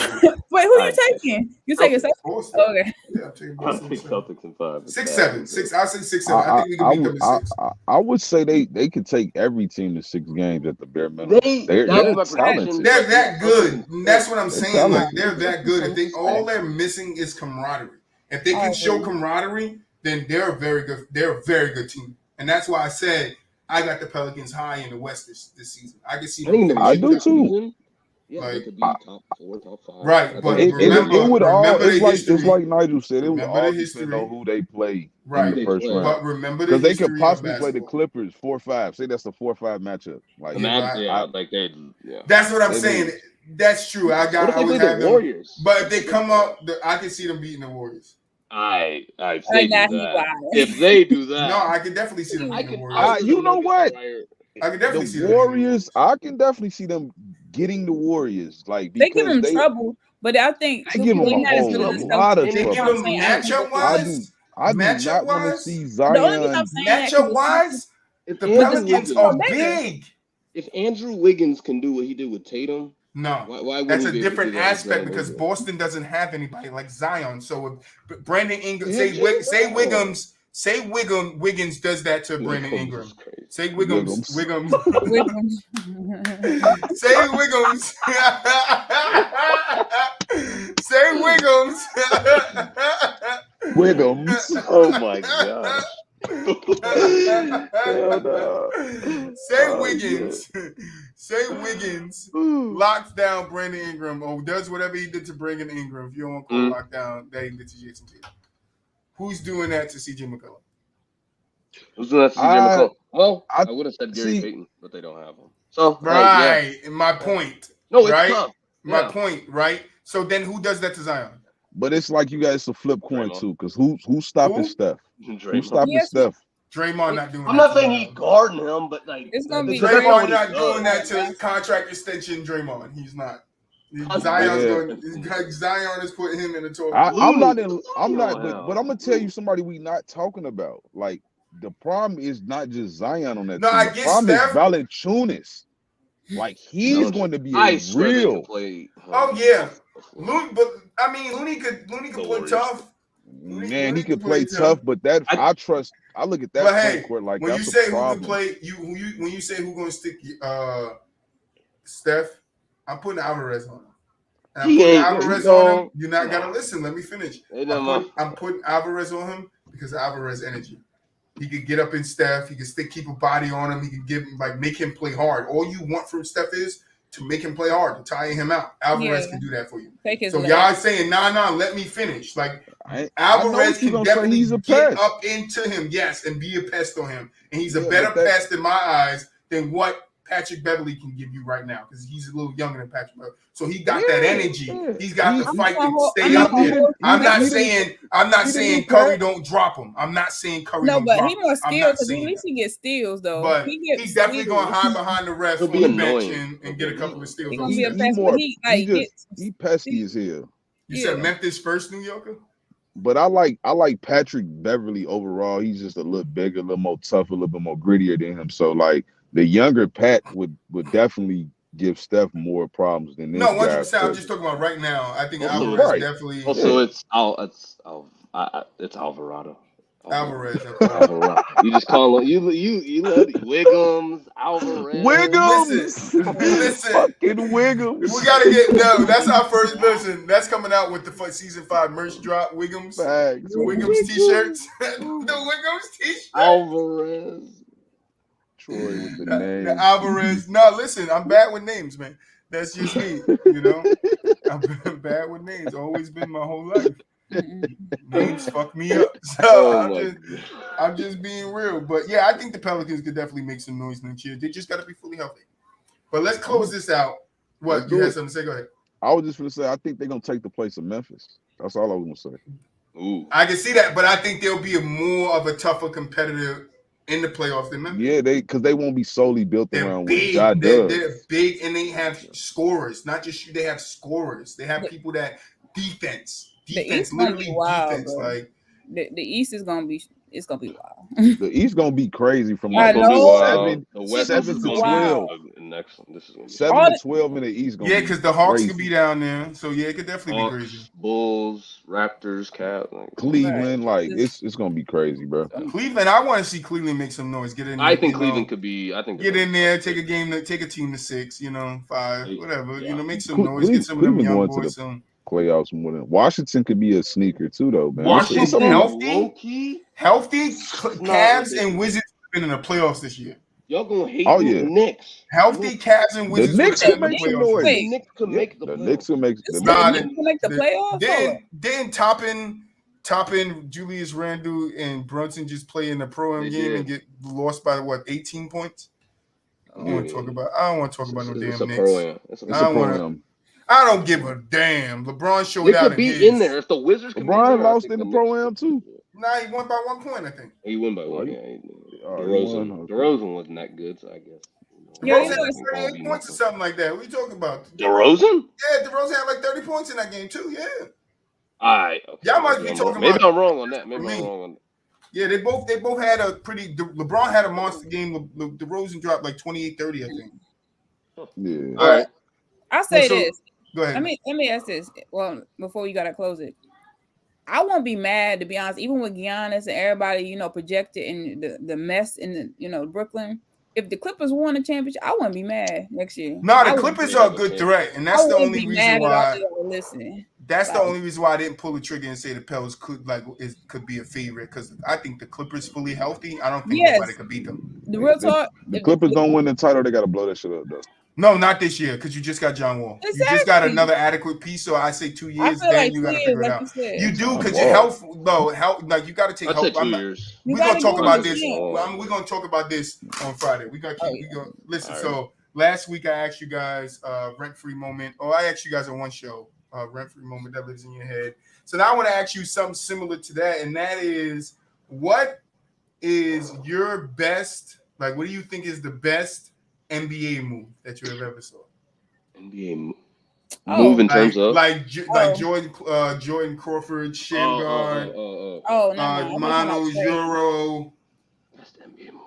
C: Wait, who are you taking? You taking Celtics? Okay.
A: Yeah, I'm taking
B: Celtics in 5.
A: 6-7. I'll say 6-7. I think we can beat them in 6.
D: I would say they could take every team to 6 games at the bare minimum. They're talented.
A: They're that good. That's what I'm saying. Like they're that good. If all they're missing is camaraderie. If they can show camaraderie, then they're a very good. They're a very good team. And that's why I said I got the Pelicans high in the West this season. I can see them.
D: I do too.
B: Yeah, like, they could be top 4, top 5.
A: Right, but
D: it's like Nigel said, it would all depend on who they play in the first round.
A: But remember
D: because they could possibly play the Clippers 4-5. Say that's a 4-5 matchup. Like
A: that's what I'm saying. That's true. I would have the Warriors. But if they come up, I can see them beating the Warriors.
B: If they do that,
A: no, I can definitely see them beating the Warriors.
D: You know what?
A: I can definitely see
D: the Warriors. I can definitely see them getting the Warriors. Like
C: they give them trouble, but I think
D: they give them a lot of trouble.
A: Matchup wise,
D: I do not want to see Zion.
A: Matchup wise, the Pelicans are big.
B: If Andrew Wiggins can do what he did with Tatum,
A: no,
B: why
A: that's a different aspect because Boston doesn't have anybody like Zion. So if Brandon Ingram, say Wiggins does that to Brandon Ingram. Say Wiggins. Say Wiggins. Say Wiggins.
D: Wiggins.
B: Oh my god.
A: Say Wiggins. Say Wiggins locks down Brandon Ingram or does whatever he did to Brandon Ingram. If you don't want to call lockdown, that he did to Jason Tatum. Who's doing that to CJ McCollum?
B: Who's doing that to CJ McCollum? Well, I would have said Gary Payton, but they don't have him. So
A: and my point.
B: No, it's tough.
A: My point, right? So then who does that to Zion?
D: But it's like you guys to flip coin too, because who's stopping Steph? Who's stopping Steph?
A: Draymond not doing that.
B: I'm not saying he's guarding him, but like
C: it's gonna be
A: Draymond not doing that to contract extension. Draymond, he's not. Zion is putting him in the top.
D: I'm not, but I'm gonna tell you somebody we not talking about. Like the problem is not just Zion on that.
A: No,
D: team.
A: I guess
D: the problem is Valanciunas. Like he's going to be real.
A: Oh yeah, but I mean, Looney could play tough.
D: Man, he could play tough, but that I look at that front court like
A: when
D: that's
A: you say
D: a
A: who
D: problem.
A: can play, when you say who's going to stick Steph, I'm putting Alvarez on him. And I'm putting Alvarez on him. You're not gonna listen. Let me finish. I'm putting Alvarez on him because of Alvarez energy. He could get up in Steph. He could keep a body on him. He can make him play hard. All you want from Steph is to make him play hard, to tire him out. Alvarez can do that for you. So y'all saying, nah, let me finish. Like Alvarez can definitely get up into him, yes, and be a pest on him. And he's a better pest in my eyes than what Patrick Beverly can give you right now because he's a little younger than Patrick Beverly. So he got that energy.
D: Yeah.
A: He's got the fight to stay
C: I'm
A: up
C: not
A: there.
C: gonna-
A: I'm not
D: he
A: saying
D: didn't
A: Curry
D: cut.
A: don't drop him. I'm not saying Curry
C: No,
A: don't
C: but
A: drop
C: he
A: him.
C: more
A: I'm
C: skilled
A: not
C: because at
A: saying
C: least
A: that.
C: he gets steals though.
A: But
C: He
A: he's definitely
C: steals.
A: gonna hide behind the refs
B: He'll
A: on
B: be
A: the bench
B: annoying.
A: and get a couple of steals.
C: He
A: on
C: gonna be a
A: the
C: pest,
A: bench.
C: but he gets.
D: he pesky as hell.
A: You said Memphis first, New Yorker?
D: But I like Patrick Beverly overall. He's just a little bigger, a little more tough, a little bit more grittier than him. So like the younger Pat would definitely give Steph more problems than this
A: No,
D: guy.
A: 100%. I'm just talking about right now. I think
B: Also,
A: Alvarez
D: right.
A: definitely.
B: Also, it's Alvarado.
A: Alvarez.
B: Alvarado. You just call him. You let Wiggums, Alvarez.
A: Listen.
D: Fucking Wiggums.
A: We gotta get no. That's our first. Listen, that's coming out with the season 5 merch drop. Wiggums,
D: Facts.
A: Wiggums t-shirts, the Wiggums t-shirt.
B: Alvarez.
D: Troy with the
A: The
D: name.
A: Alvarez. No, listen, I'm bad with names, man. That's just me. You know, I'm bad with names. Always been my whole life. Names fuck me up. So I'm just being real. But yeah, I think the Pelicans could definitely make some noise next year. They just got to be fully healthy. But let's close this out. What, you had something to say? Go ahead.
D: I was just gonna say I think they're gonna take the place of Memphis. That's all I was gonna say.
B: Ooh.
A: I can see that, but I think there'll be more of a tougher competitor in the playoffs than Memphis.
D: Yeah, because they won't be solely built around what Ja does.
A: They're big and they have scorers, not just shoot. They have scorers. They have people that defense, literally
C: wild,
A: defense.
C: bro.
A: Like
C: the East is gonna be wild.
D: The East gonna be crazy from
C: I
D: like
C: know.
D: 7
B: The West
D: 7
B: is
D: to
B: gonna
D: 12.
B: be next one. This is gonna be
D: 7 to 12 in the East. Gonna
A: yeah, because the Hawks
D: crazy.
A: could be down there. So yeah, it could definitely
B: Hawks,
A: be crazy.
B: Bulls, Raptors, Cavs, like,
D: Cleveland, like it's gonna be crazy, bro.
A: Cleveland, I want to see Cleveland make some noise. Get in there.
B: I think Cleveland could be. I think
A: get in there, take a team to 6, 5, whatever.
B: Yeah.
A: Make some noise. Get some of them young boys.
D: Playoffs more than Washington could be a sneaker too, though, man.
A: Washington healthy.
B: Cavs
A: and Wizards have been in the playoffs this year.
B: Y'all gonna hate
D: the
B: Knicks.
A: Healthy Cavs and Wizards.
D: The Knicks will make some noise.
B: The Knicks could make the playoffs.
D: The Knicks will make
C: the playoffs.
A: Then topping Julius Randle and Brunson just play in the pro-am game and get lost by 18 points. I don't want to talk about no damn Knicks.
B: It's a pro-am.
A: I don't give a damn. LeBron showed
B: it
A: out.
B: Could be in there if the Wizards.
D: LeBron lost in the pro-am too.
A: Nah, he won by 1 point, I think.
B: He won by 1. Yeah,
D: DeRozan.
B: DeRozan wasn't that good, so I guess.
A: DeRozan had 38 points or something like that. What are you talking about?
B: DeRozan?
A: Yeah, DeRozan had like 30 points in that game too. Yeah.
B: All right. Okay.
A: Y'all might be talking about.
B: Maybe I'm wrong on that. Maybe I'm wrong on that.
A: Yeah, they both had a pretty. LeBron had a monster game. DeRozan dropped like 28-30, I think.
D: Yeah.
A: All right.
C: I'll say this.
A: Go ahead.
C: Let me ask this. Well, before you gotta close it, I won't be mad, to be honest, even with Giannis and everybody, projected in the mess in the, Brooklyn. If the Clippers won the championship, I wouldn't be mad next year.
A: No, the Clippers are a good threat, and that's the only reason why.
C: Listen,
A: that's the only reason why I didn't pull the trigger and say the Pels could be a favorite, because I think the Clippers fully healthy. I don't think nobody could beat them.
C: The real talk.
D: The Clippers don't win the title, they got to blow that shit up, though.
A: No, not this year, because you just got John Wall.
C: Exactly.
A: You just got another adequate piece, so I say 2 years, then you got to figure it out. You do, because your health, like you got to take help.
B: 2 years.
A: We're gonna talk about this. We're gonna talk about this on Friday. We gonna listen. Right. So last week I asked you guys rent-free moment, or I asked you guys on one show, rent-free moment that lives in your head. So now I want to ask you something similar to that, and that is, what is your best? Like, what do you think is the best NBA move that you have ever saw?
B: NBA move in terms of
A: Jordan Crawford, Shamgar, Manos, Euro.
B: That's the NBA move.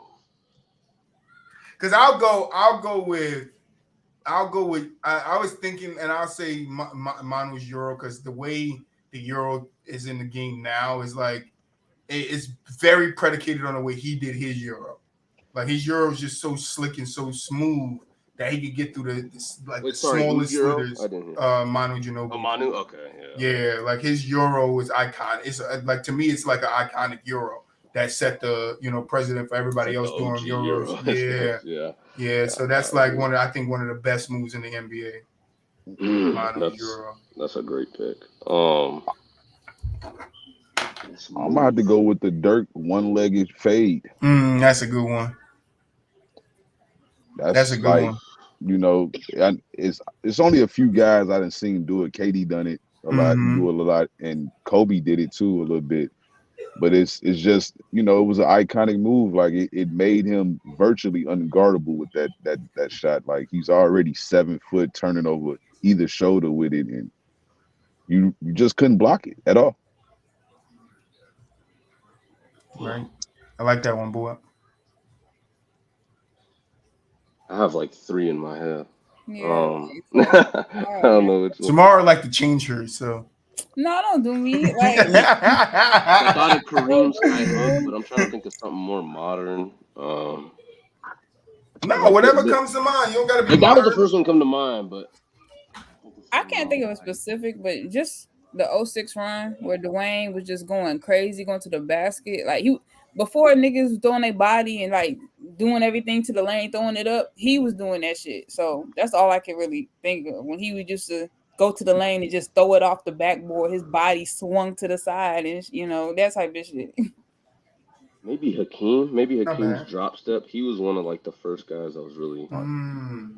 A: Because I'll go with. I was thinking, and I'll say Manos Euro, because the way the Euro is in the game now is like it's very predicated on the way he did his Euro. Like his Euro is just so slick and so smooth that he could get through the smallest slitters. Manu Ginobili.
B: Oh, Manu, okay,
A: yeah. Like his Euro is iconic. It's like, to me, it's like an iconic Euro that set the precedent for everybody else doing Euros. Yeah. So that's like one of the best moves in the NBA. Manu Euro.
B: That's a great pick.
D: I'm gonna have to go with the Dirk one-legged fade.
A: That's a good one. That's a good
D: like,
A: one.
D: you know, it's only a few guys I didn't seen do it. KD done it a lot, do it a lot, and Kobe did it too a little bit. But it's just, you know, it was an iconic move. Like it made him virtually unguardable with that shot. Like he's already 7 foot, turning over either shoulder with it, and you just couldn't block it at all.
A: Right. I like that one, boy.
B: I have like 3 in my head.
C: Yeah.
B: I don't know which one.
A: Tomorrow, like to change hers, so.
C: No, don't do me. Like
B: I thought of Kareem Skyhook, but I'm trying to think of something more modern.
A: No, whatever comes to mind. You don't gotta be.
B: That was the first one come to mind, but
C: I can't think of a specific, but just the 06 run where Dwayne was just going crazy, going to the basket. Like before niggas was throwing their body and like doing everything to the lane, throwing it up, he was doing that shit. So that's all I can really think of. When he would just go to the lane and just throw it off the backboard, his body swung to the side, and you know, that type of shit.
B: Maybe Hakeem's drop step. He was one of like the first guys that was really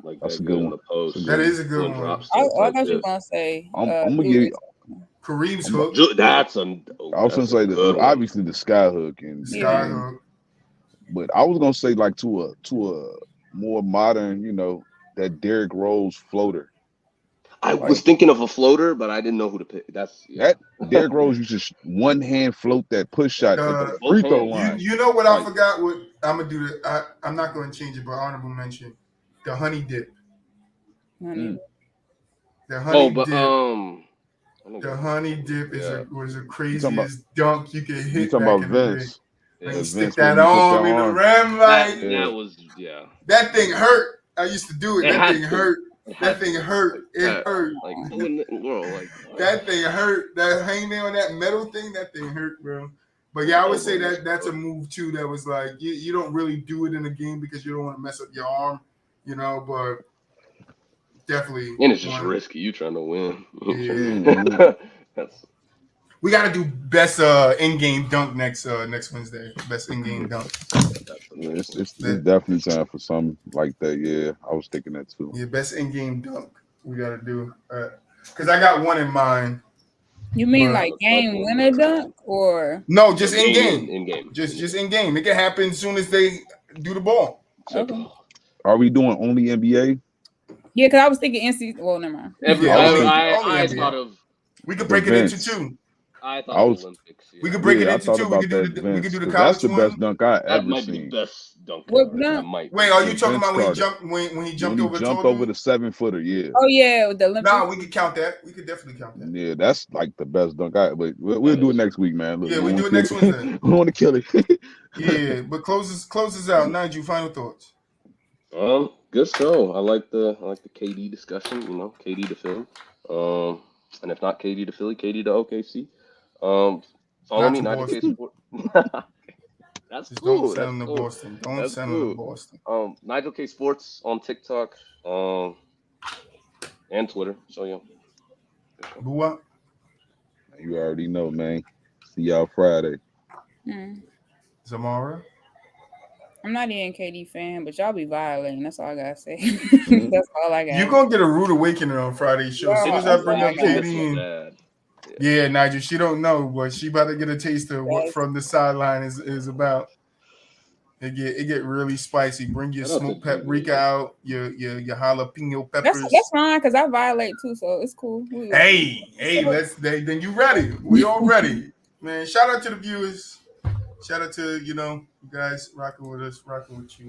B: like
D: that's
B: that
D: a good
B: in
D: one.
B: the post.
A: That is a good one.
B: Drop
C: I
B: step
C: thought you were gonna say
D: I'm gonna give you
A: Kareem's hook.
B: That's a.
D: I was gonna say obviously the sky hook and
A: Sky hook.
D: But I was gonna say like to a more modern, you know, that Derrick Rose floater.
B: I was thinking of a floater, but I didn't know who to pick. That
D: Derrick Rose used to one hand float that push shot at the free throw line.
A: You know what I forgot? What I'm gonna do? I'm not gonna change it, but honorable mention the honey dip. The honey dip. The honey dip was the craziest dunk you could hit.
D: You talking about Vince?
A: You stick that arm in the rim, like
B: that was
A: That thing hurt. I used to do it. That thing hurt. That thing hurt. It hurt.
B: Like who in the world? Like
A: that thing hurt. That hanging there on that metal thing. That thing hurt, bro. But yeah, I would say that's a move too. That was like you don't really do it in a game because you don't want to mess up your arm, you know. But definitely,
B: and it's just risky. You trying to win.
A: Yeah. We got to do best in-game dunk next Wednesday. Best in-game dunk.
D: It's definitely time for something like that. Yeah, I was thinking that too.
A: Yeah, best in-game dunk we got to do. Because I got one in mind.
C: You mean like game winner dunk or
A: no? Just in-game.
B: In-game.
A: Just in-game. It can happen as soon as they do the ball.
C: Okay.
D: Are we doing only NBA?
C: Yeah, because I was thinking NC. Well, never mind.
B: I thought of.
A: We could break it into two.
B: I thought Olympics. Yeah.
A: We could break it into two. We could do the college.
D: That's the best dunk I ever seen.
B: That might be the best dunk.
C: What dunk?
A: Wait, are you talking about when he jumped when he jumped over
D: the 7-footer? Yeah.
C: Oh yeah, the Olympics.
A: Nah, we could count that. We could definitely count that.
D: Yeah, that's like the best dunk I. But we'll do it next week, man. Look,
A: yeah, we'll do it next Wednesday.
D: We want to kill it.
A: Yeah, but closes out. Nigel, final thoughts.
B: Good show. I like the KD discussion. You know, KD to Philly. And if not KD to Philly, KD to OKC. Follow me, NIghtCap Sports. That's cool.
A: Don't send them to Boston. Don't send them to Boston.
B: NIghtCap Sports on TikTok, and Twitter. So yeah.
A: BooWop.
D: You already know, man. See y'all Friday.
A: Zamara.
C: I'm not even KD fan, but y'all be violating. That's all I gotta say. That's all I got.
A: You're gonna get a rude awakening on Friday's show. As soon as I bring up KD and yeah, Nigel, she don't know, but she about to get a taste of what From the Sideline is about. It get really spicy. Bring your smoked paprika out, your jalapeno peppers.
C: That's fine because I violate too, so it's cool.
A: Hey, then you ready? We all ready, man. Shout out to the viewers. Shout out to you guys rocking with us, rocking with you.